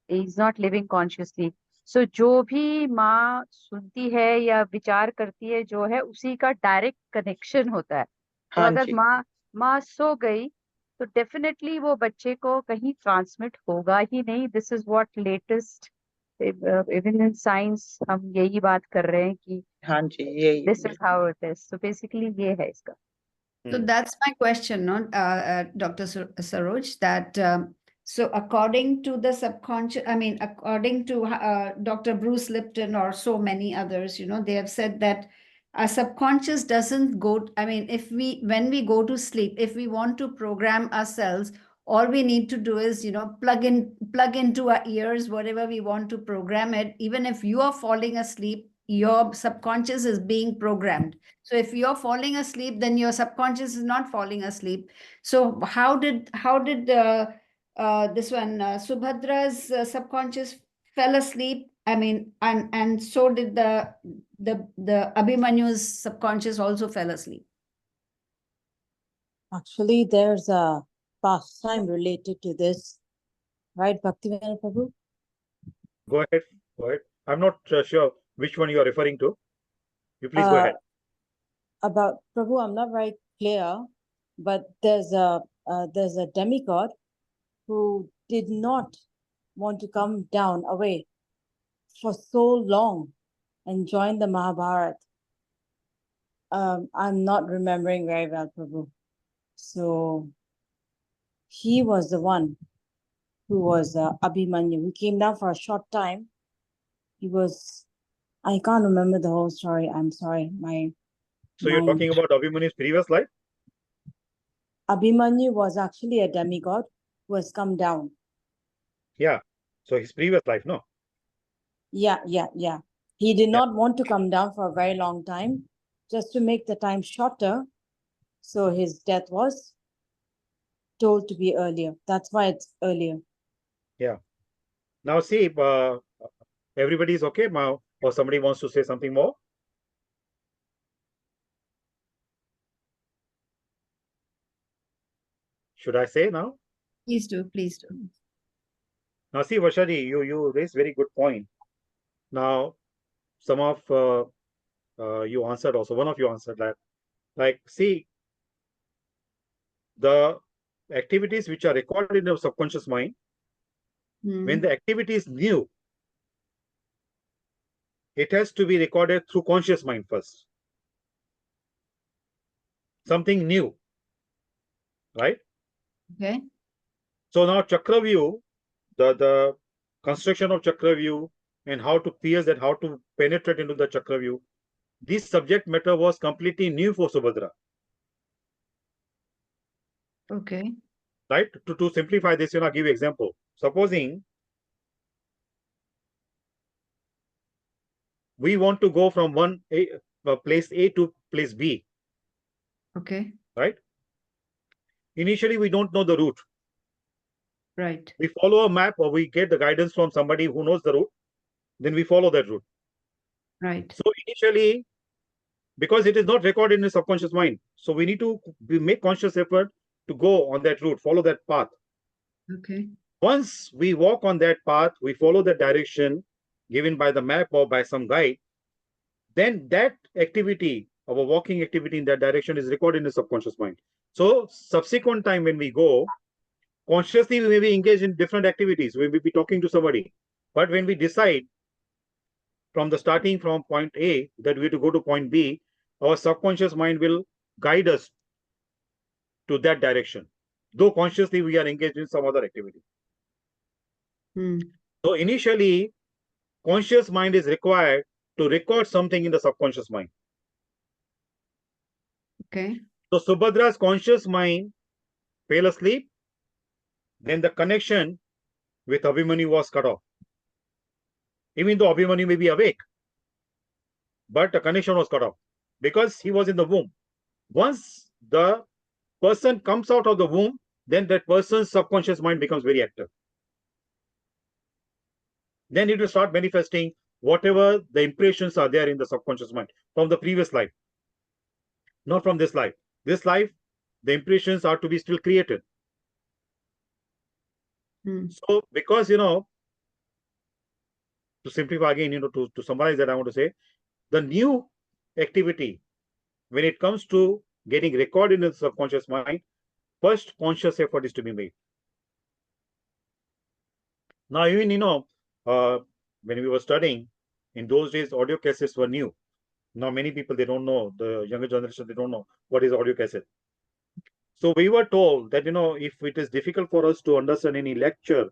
Is not living consciously. So जो भी माँ सुनती है या विचार करती है जो है उसी का डायरेक्ट कनेक्शन होता है. तो हाँ अगर जी. माँ सो गई तो डेफिनेटली वो बच्चे को कहीं ट्रांसमिट होगा ही नहीं. This is what latest even in science हम यही बात कर रहे हैं कि हाँ जी, यही. This is how it is. So basically ये है इसका. So that's my question, no, Dr. Saroj, that so according to the subconscious, I mean, according to Dr. Bruce Lipton or so many others, you know, they have said that our subconscious doesn't go, I mean, when we go to sleep, if we want to program ourselves, all we need to do is, you know, plug into our ears, whatever we want to program it. Even if you are falling asleep, your subconscious is being programmed. So if you're falling asleep, then your subconscious is not falling asleep. So how did this one Subhadra's subconscious fell asleep? I mean, and so did the Abhimanyu's subconscious also fell asleep. Actually, there's a pastime related to this, right, Bhaktivinoda Prabhu? Go ahead. Go ahead. I'm not sure which one you are referring to. You please go ahead. About Prabhu, I'm not very clear, but there's a demigod who did not want to come down away for so long and join the Mahabharata. I'm not remembering very well, Prabhu. So he was the one who was Abhimanyu. He came down for a short time. He was, I can't remember the whole story. I'm sorry. So you're talking about Abhimanyu's previous life? Abhimanyu was actually a demigod who has come down. Yeah. So his previous life, no? Yeah. He did not want to come down for a very long time, just to make the time shorter. So his death was told to be earlier. That's why it's earlier. Yeah. Now see, everybody is okay now, or somebody wants to say something more? Should I say now? Please do, please do. Now see, Vashadi, you raised very good point. Now, some of you answered also. One of you answered that. Like, see, the activities which are recorded in the subconscious mind, when the activity is new, it has to be recorded through conscious mind first. Something new, right? Okay. So now Chakravyu, the construction of Chakravyu and how to pierce that, how to penetrate into the Chakravyu, this subject matter was completely new for Subhadra. Okay. Right? To simplify this, I'll give you example. Supposing we want to go from place A to place B. Okay. Right? Initially, we don't know the route. Right. We follow a map or we get the guidance from somebody who knows the route. Then we follow that route. Right. So initially, because it is not recorded in the subconscious mind, so we need to make conscious effort to go on that route, follow that path. Okay. Once we walk on that path, we follow the direction given by the map or by some guide, then that activity, our walking activity in that direction is recorded in the subconscious mind. So subsequent time when we go, consciously we may be engaged in different activities. We may be talking to somebody. But when we decide from the starting from point A that we have to go to point B, our subconscious mind will guide us to that direction. Though consciously we are engaged in some other activity. So initially, conscious mind is required to record something in the subconscious mind. Okay. So Subhadra's conscious mind fell asleep. Then the connection with Abhimanyu was cut off. Even though Abhimanyu may be awake, but the connection was cut off because he was in the womb. Once the person comes out of the womb, then that person's subconscious mind becomes very active. Then it will start manifesting whatever the impressions are there in the subconscious mind from the previous life, not from this life. This life, the impressions are to be still created. So, because, to simplify again, to summarize that, I want to say, the new activity, when it comes to getting recorded in the subconscious mind, first conscious effort is to be made. Now, even, when we were studying, in those days, audio cassettes were new. Now, many people, they don't know, the younger generation, they don't know what is audio cassette. So we were told that, if it is difficult for us to understand any lecture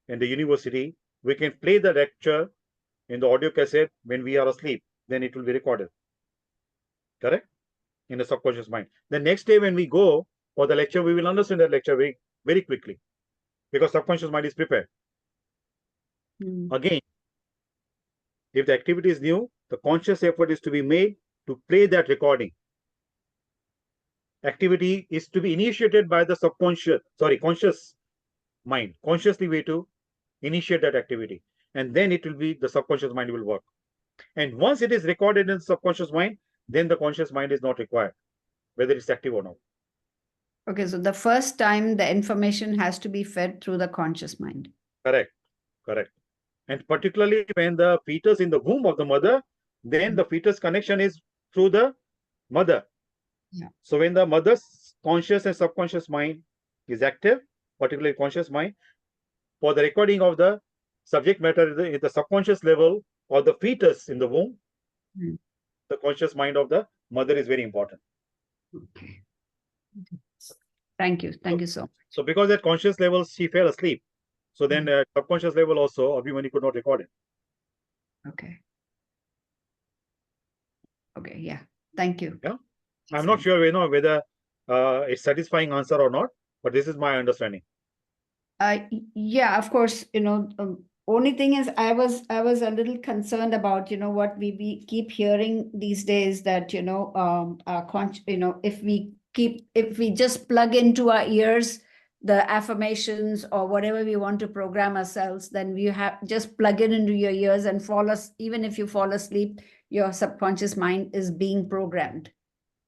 in the university, we can play the lecture in the audio cassette when we are asleep. Then it will be recorded. Correct? In the subconscious mind. The next day when we go for the lecture, we will understand that lecture very, very quickly because subconscious mind is prepared. Again, if the activity is new, the conscious effort is to be made to play that recording. Activity is to be initiated by the conscious mind, consciously way to initiate that activity. And then it will be, the subconscious mind will work. And once it is recorded in the subconscious mind, then the conscious mind is not required, whether it's active or not. Okay, so the first time the information has to be fed through the conscious mind. Correct. And particularly when the fetus in the womb of the mother, then the fetus connection is through the mother. Yeah. So when the mother's conscious and subconscious mind is active, particularly conscious mind, for the recording of the subject matter at the subconscious level or the fetus in the womb, the conscious mind of the mother is very important. Thank you. Thank you so much. So because at conscious level, she fell asleep. So then at subconscious level also, Abhimanyu could not record it. Okay. Okay, yeah. Thank you. Yeah. I'm not sure, whether it's satisfying answer or not, but this is my understanding. Yeah, of course, only thing is I was a little concerned about, what we keep hearing these days that, if we just plug into our ears the affirmations or whatever we want to program ourselves, then we have just plug it into your ears and even if you fall asleep, your subconscious mind is being programmed.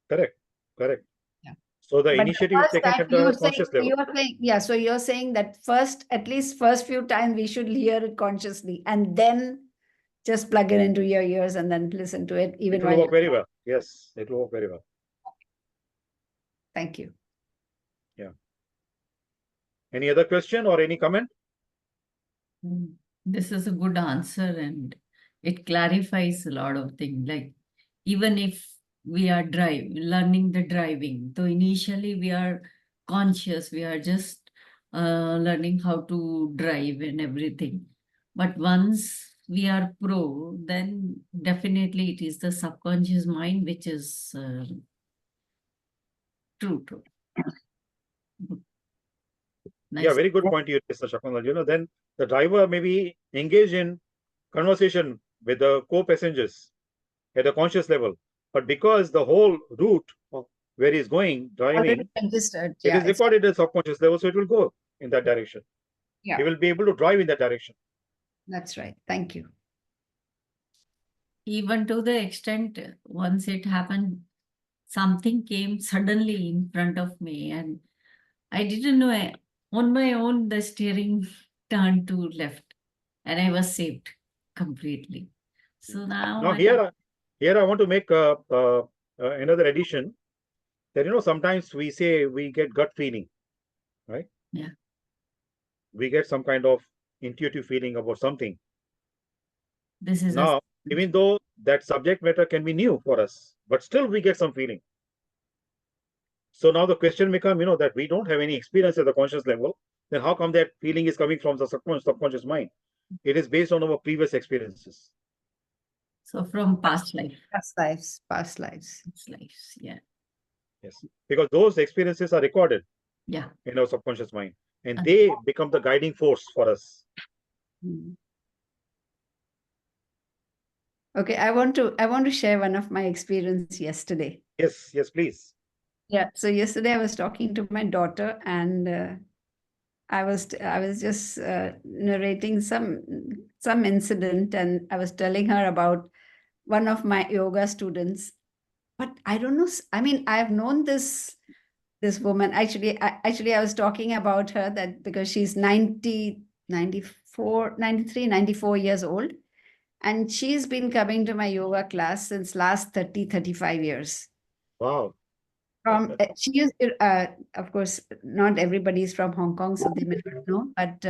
Correct. Correct. Yeah. So the But initiative is first taken time at the conscious level. so you're saying that at least first few times we should hear it consciously and then just plug it into your ears and then listen to it even It will while work very well. Yes, it will work very well. Thank you. Any other question or any comment? This is a good answer and it clarifies a lot of things. Like even if we are learning the driving, so initially we are conscious, we are just learning how to drive and everything. But once we are pro, then definitely it is the subconscious mind which is true. Nice. Yeah, very good point you raised, Shakuntal. Then the driver may be engaged in conversation with the co-passengers at a conscious level, but because the whole route of where he's going, driving, Registered. it is it's- recorded at subconscious level, so it will go in that direction. Yeah. He will be able to drive in that direction. That's right. Thank you. Even to the extent, once it happened, something came suddenly in front of me and I didn't know. On my own, the steering turned to left and I was saved completely. So now Here I want to make another addition that, sometimes we say we get gut feeling, right? Yeah. We get some kind of intuitive feeling about something. This is Now, even though that subject matter can be new for us, but still we get some feeling. So now the question may come, that we don't have any experience at the conscious level, then how come that feeling is coming from the subconscious mind? It is based on our previous experiences. So from past life. Past lives. Yeah. Yes, because those experiences are recorded. Yeah. In our subconscious mind, and they become the guiding force for us. Okay, I want to share one of my experience yesterday. Yes, please. Yeah. So yesterday I was talking to my daughter and I was just narrating some incident and I was telling her about one of my yoga students. But I don't know. I mean, I've known this woman. Actually, I was talking about her that because she's 94 years old. And she's been coming to my yoga class since last 35 years. Wow. She used, of course, not everybody's from Hong Kong, so they may not know, but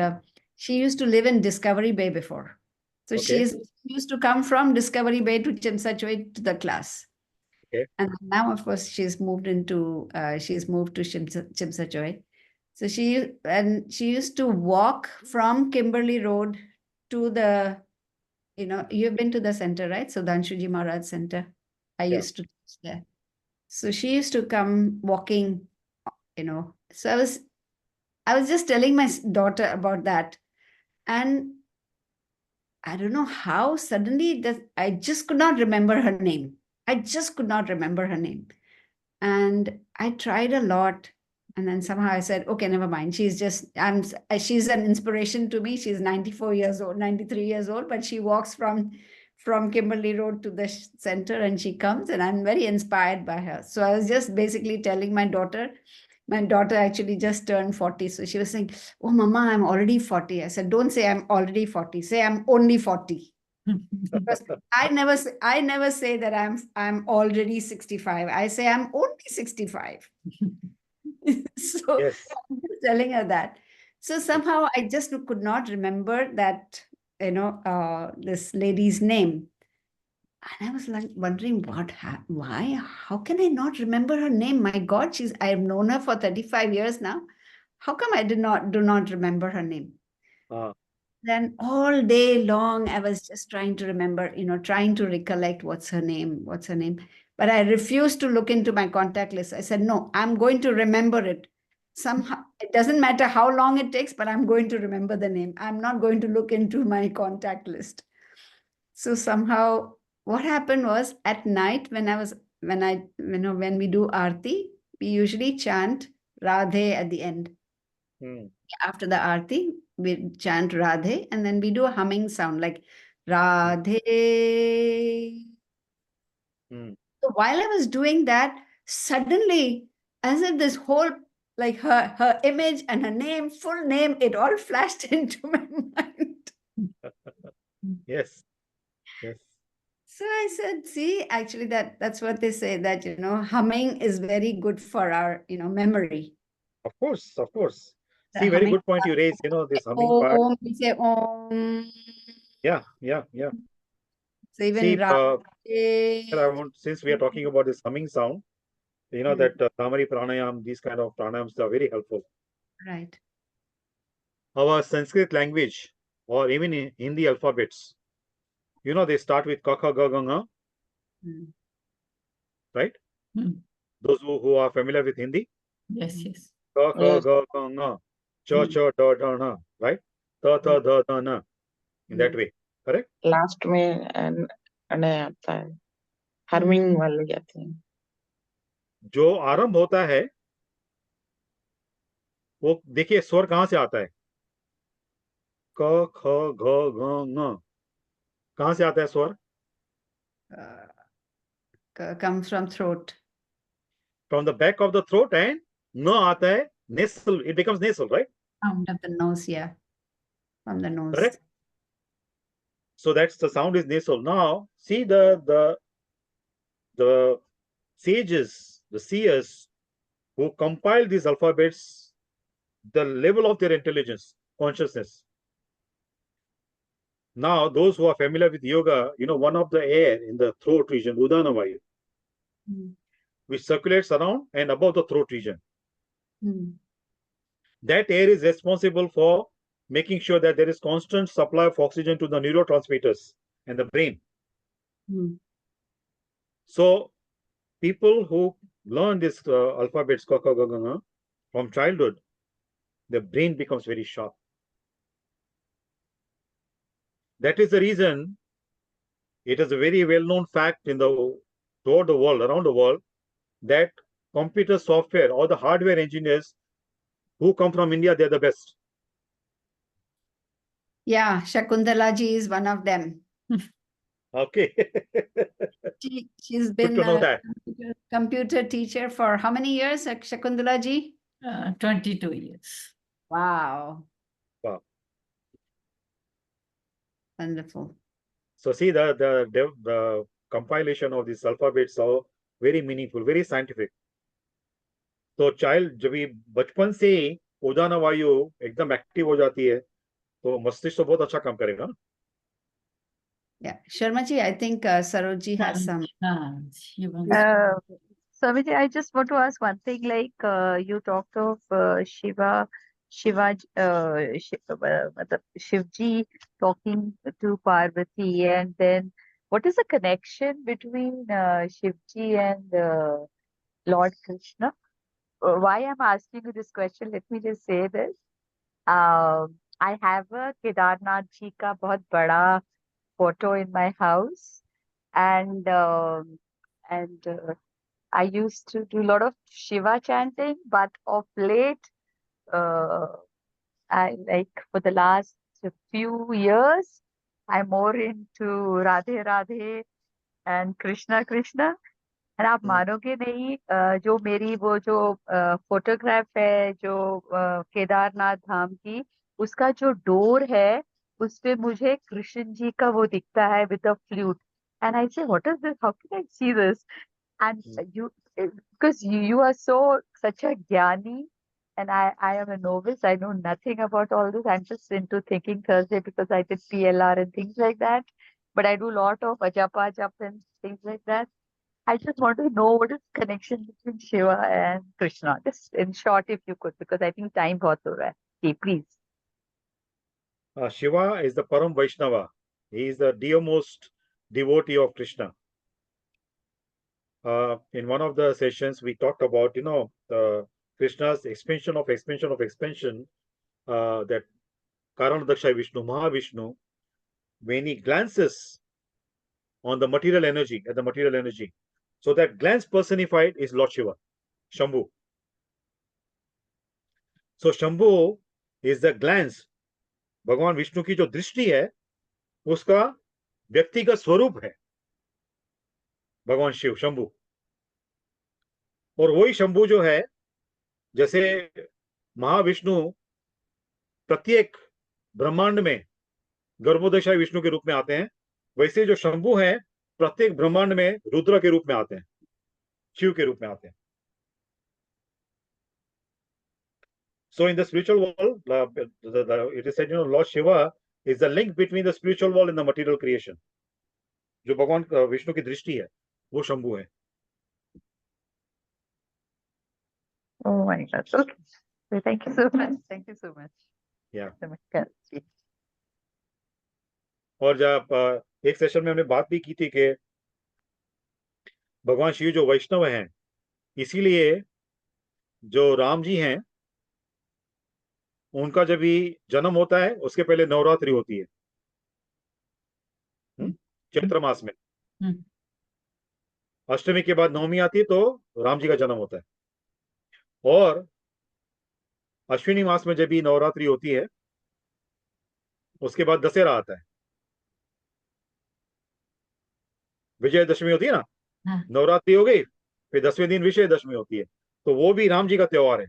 she used to live in Discovery Bay before. So she used to come from Discovery Bay to Chimsachoi to the class. Okay. And now, of course, she's moved to Chimsachoi. So she used to walk from Kimberley Road to the, you've been to the center, right? So Danshuji Maharaj Center. I used to teach there. So she used to come walking, So I was just telling my daughter about that. And I don't know how suddenly I just could not remember her name. And I tried a lot. And then somehow I said, okay, never mind. She's an inspiration to me. She's 93 years old, but she walks from Kimberley Road to the center and she comes and I'm very inspired by her. So I was just basically telling my daughter actually just turned 40. So she was saying, oh, Mama, I'm already 40. I said, don't say I'm already 40. Say I'm only 40. Because I never say that I'm already 65. I say I'm only 65. So yes. I'm just telling her that. So somehow I just could not remember that, this lady's name. And I was like wondering why, how can I not remember her name? My God, I have known her for 35 years now. How come I do not remember her name? Ah, Then all day long, I was just trying to remember, trying to recollect what's her name. But I refused to look into my contact list. I said, no, I'm going to remember it. Somehow, it doesn't matter how long it takes, but I'm going to remember the name. I'm not going to look into my contact list. So somehow, what happened was at night when we do Aarti, we usually chant Radhe at the end. hmm, After the Aarti, we chant Radhe and then we do a humming sound like Radhe. hmm. So while I was doing that, suddenly, as if this whole, like her image and her name, full name, it all flashed into my mind. Yes, yes. So I said, see, actually that's what they say, that, humming is very good for our, memory. Of course, of course. The See, very humming good point you raised, this humming part. Om, we say Om. Yeah, yeah, yeah. So even See, Radhe. since we are talking about this humming sound, that Tamari pranayam, these kind of pranayams are very helpful. Right. Our Sanskrit language, or even in Hindi alphabets, they start with ka, kha, ga, ga, nga, Mm. right? Hmm. Those who are familiar with Hindi, Yes, yes. ka, kha, Yes. ga, ga, nga, cha, cha, da, da, na, right? Ta, ta, da, da, na, in that way, correct? Last में अने आता है हर्मिंग वाले जाते हैं जो आरंभ होता है वो देखिए स्वर कहाँ से आता है, क, ख, घ, घ, ng, कहाँ से आता है स्वर? Comes from throat. From the back of the throat, and ng आता है nasal, it becomes nasal, right? Sound of the nose, yeah. From the nose. Correct. So that's the sound is nasal. Now see the sages, the seers who compiled these alphabets, the level of their intelligence, consciousness. Now those who are familiar with yoga, one of the air in the throat region, Udana Vayu, which circulates around and above the throat region. That air is responsible for making sure that there is constant supply of oxygen to the neurotransmitters and the brain. So people who learn this alphabets ka, ka, ga, ga, nga, from childhood, the brain becomes very sharp. That is the reason it is a very well-known fact throughout the world, around the world, that computer software or the hardware engineers who come from India, they're the best. Yeah, Shakuntala ji is one of them. Okay. She's Good been to know a that. computer teacher for how many years, Shakuntala ji? 22 years. Wow. Wow. Wonderful. So see the compilation of these alphabets are very meaningful, very scientific. तो child जब भी बचपन से ही उदाना वायु एकदम active हो जाती है तो मस्तिष्क तो बहुत अच्छा काम करेगा. Yeah, Sharma ji, I think Saroj has some. She wants Swamiji, I just want to ask one thing. Like you talked of Shivji talking to Parvati, and then what is the connection between Shivji and Lord Krishna? Why I'm asking you this question? Let me just say this. I have a Kedarnath ji ka bahut bada photo in my house, and I used to do a lot of Shiva chanting, but of late, I like for the last few years, I'm more into Radhe Radhe and Krishna Krishna. और आप मानोगे नहीं जो मेरी वो जो photograph है जो केदारनाथ धाम की उसका जो डोर है उस पे मुझे कृष्ण जी का वो दिखता है with a flute and I say what is this how can I see this and you because you are so such a jnani and I am a novice. I know nothing about all this. I'm just into thinking Thursday because I did PLR and things like that, but I do a lot of ajapa jap and things like that. I just want to know what is the connection between Shiva and Krishna, just in short if you could, because I think time bahut ho raha hai. Okay, please. Shiva is the Param Vaishnava. He is the dearmost devotee of Krishna. In one of the sessions, we talked about, Krishna's expansion, that Karanadaksha Vishnu, Mahavishnu, when he glances on the material energy, at the material energy. So that glance personified is Lord Shiva, Shambhu. So Shambhu is the glance. भगवान विष्णु की जो दृष्टि है उसका व्यक्तिगत स्वरूप है भगवान शिव शंभु। और वही शंभु जो है, जैसे महाविष्णु प्रत्येक ब्रह्मांड में गर्भोदशा विष्णु के रूप में आते हैं, वैसे जो शंभु है प्रत्येक ब्रह्मांड में रुद्र के रूप में आते हैं, शिव के रूप में आते हैं। So in the spiritual world, it is said, Lord Shiva is the link between the spiritual world and the material creation. जो भगवान विष्णु की दृष्टि है वो शंभु है। Oh my God. Okay. So thank you so much. Thank you so much. Yeah. Namaskar. जी। और जब एक सेशन में हमने बात भी की थी कि भगवान शिव जो वैष्णव हैं, इसीलिए जो राम जी हैं उनका जब भी जन्म होता है उसके पहले नवरात्रि होती है चैत्र मास में। अष्टमी के बाद नवमी आती है तो राम जी का जन्म होता है। और अश्विनी मास में जब भी नवरात्रि होती है उसके बाद दशहरा आता है, विजयदशमी होती है ना। नवरात्रि हो गई, फिर 10वें दिन विजयदशमी होती है, तो वो भी राम जी का त्योहार है।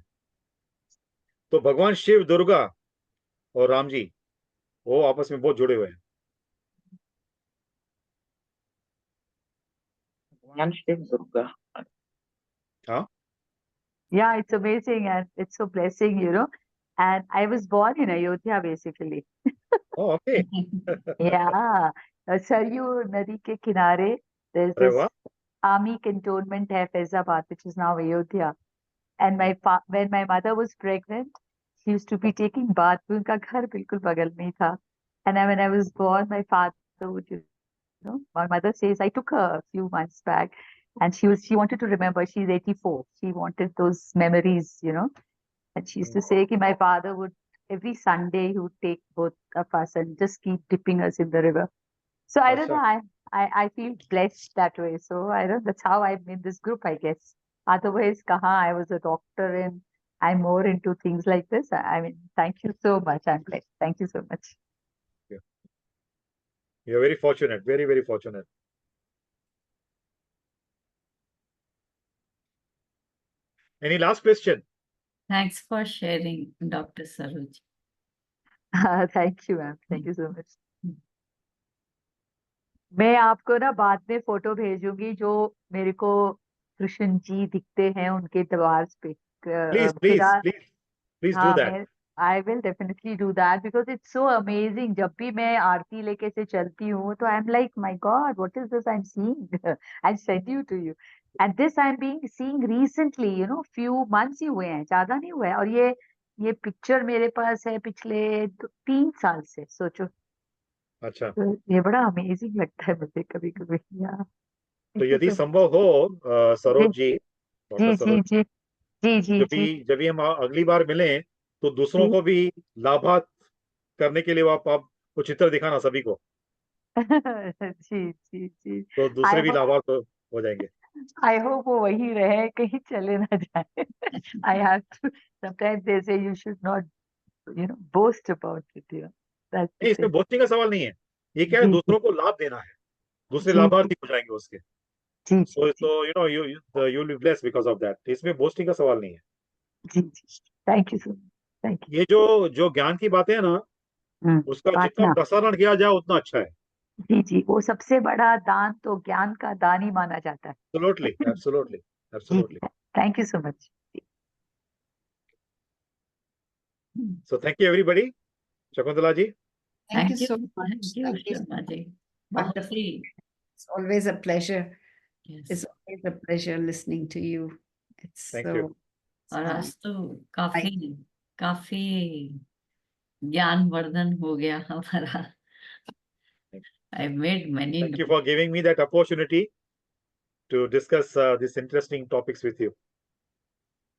तो भगवान शिव, दुर्गा और राम जी वो आपस में बहुत जुड़े हुए हैं। भगवान शिव दुर्गा। हाँ, Yeah, it's amazing and it's so blessing, And I was born in Ayodhya, basically. oh, okay. Yeah, Saryu Nadi ke kinare, there's अरे this वाह, army cantonment hai Faizabad, which is now Ayodhya. And when my mother was pregnant, she used to be taking bath. उनका घर बिल्कुल बगल में ही था. And when I was born, my father would, my mother says, I took her a few months back, and she wanted to remember. She's 84. She wanted those memories, And she used to say that my father would every Sunday he would take both of us and just keep dipping us in the river. So I don't know. I feel blessed that way. So I don't. That's how I'm in this group, I guess. Otherwise, I was a doctor and I'm more into things like this. I mean, thank you so much. I'm blessed. Thank you so much. you're very fortunate, very, very fortunate. Any last question? Thanks for sharing, Dr. Saroj. Thank you, ma'am. Thank you so much. मैं आपको ना बाद में photo भेजूंगी जो मेरे को कृष्ण जी दिखते हैं उनके दरबार पे। Please do that. I will definitely do that because it's so amazing. जब भी मैं आरती लेके से चलती हूँ तो I'm like, my God, what is this I'm seeing? I'll send you to you. And this I'm seeing recently, few months ही हुए हैं, ज्यादा नहीं हुआ है। और ये पिक्चर मेरे पास है पिछले 3 साल से, सोचो। अच्छा, तो ये बड़ा अमेजिंग लगता है मुझे कभी कभी। तो यदि संभव हो सरोज जी, जी जी जी जी जी जी जब भी हम अगली बार मिलें तो दूसरों को भी लाभार्थ करने के लिए आप कुछ चित्र दिखाना सभी को, जी जी जी। तो दूसरे भी लाभार्थ हो जाएंगे। I hope वो वही रहे, कहीं चले ना जाए। I have to. Sometimes they say you should not, boast about it. That's the इसमें thing. बोस्टिंग का सवाल नहीं है, ये क्या है, जी दूसरों को लाभ देना है, दूसरे जी लाभार्थी हो जाएंगे उसके। जी So जी you will be blessed because of that. इसमें बोस्टिंग का सवाल नहीं है। जी जी। Thank you so much. Thank you. ये जो ज्ञान की बातें है ना, उसका जितना बांटना। प्रसारण किया जाए उतना अच्छा है। जी जी, वो सबसे बड़ा दान तो ज्ञान का दान ही माना जाता है। Absolutely, absolutely, absolutely. Thank you so much. So thank you everybody. Shakuntala ji. Thank you Thank so you. much. Thank you, Thank you. Sharma ji. Wonderful. Wonderful. It's always a pleasure. Yes. It's always a pleasure listening to you. It's Thank so you. और आज तो काफी ज्ञानवर्धन हो गया हमारा। I made many Thank you notes. for giving me that opportunity to discuss these interesting topics with you.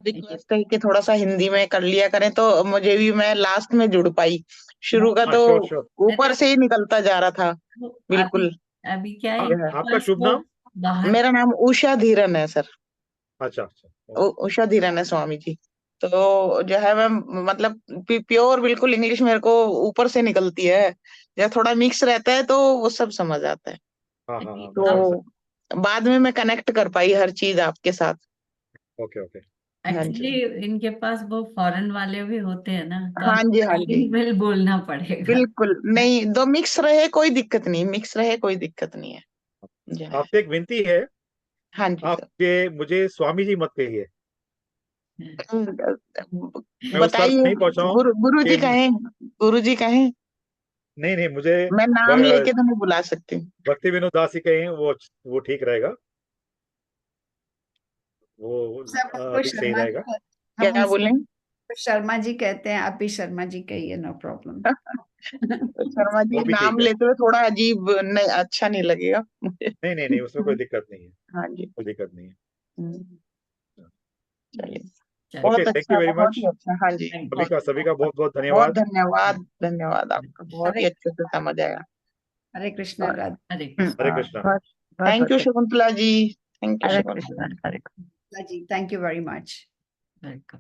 Request है कि थोड़ा सा हिंदी में कर लिया करें, तो मुझे भी, मैं लास्ट में जुड़ पाई, शुरू का तो Sure, sure. ऊपर से ही निकलता जा रहा था। तो बिल्कुल। अभी क्या है, आप- इनके आपका पास शुभ वो नाम? बाहर मेरा नाम उषा धीरन है सर। अच्छा अच्छा। उषा धीरन है स्वामी जी। तो जो है मैं मतलब प्योर बिल्कुल इंग्लिश मेरे को ऊपर से निकलती है, जब थोड़ा मिक्स रहता है तो वो सब समझ आता है। हाँ हाँ हाँ, तो बाद में मैं कनेक्ट कर पाई हर चीज आपके साथ। Okay okay. हाँ एक्चुअली जी, इनके पास वो फॉरेन वाले भी होते हैं ना, तो हाँ जी, हाँ जी, बिल बोलना पड़ेगा। बिल्कुल। नहीं, दो मिक्स रहे कोई दिक्कत नहीं, मिक्स रहे कोई दिक्कत नहीं है। जी हाँ। आपसे एक विनती है, हाँ जी आप सर। मुझे स्वामी जी मत कहिए, मैं उस स्तर बताइए, नहीं पहुंचा हूँ गुरु जी कि कहें, गुरु जी कहें, नहीं नहीं, मुझे मैं नाम लेके तो नहीं बुला सकती। भक्ति विनोद दास ही कहें, वो ठीक रहेगा, वो सब हमको अधिक सही शर्मा जी रहेगा। हम क्या बोले? उनसे शर्मा जी कहते हैं, आप भी शर्मा जी कहिए, नो प्रॉब्लम। शर्मा जी वो भी नाम ठीक है। लेते हुए थोड़ा अजीब, नहीं अच्छा नहीं लगेगा मुझे। नहीं नहीं नहीं, उसमें कोई दिक्कत नहीं है, हाँ जी। कोई दिक्कत नहीं है। चलिए, चलिए, बहुत ओके, थैंक अच्छा, यू वेरी बहुत मच। ही अच्छा। हाँ जी, सभी का बहुत बहुत बहुत धन्यवाद। धन्यवाद, धन्यवाद आपका, बहुत ही अच्छे से समझ आया। Hare Krishna, Radhe Hare Krishna. Hare Krishna. Thank you Shakuntala ji, thank you Hare Shakuntala. Krishna, Hare Krishna. जी, thank you very much. Welcome.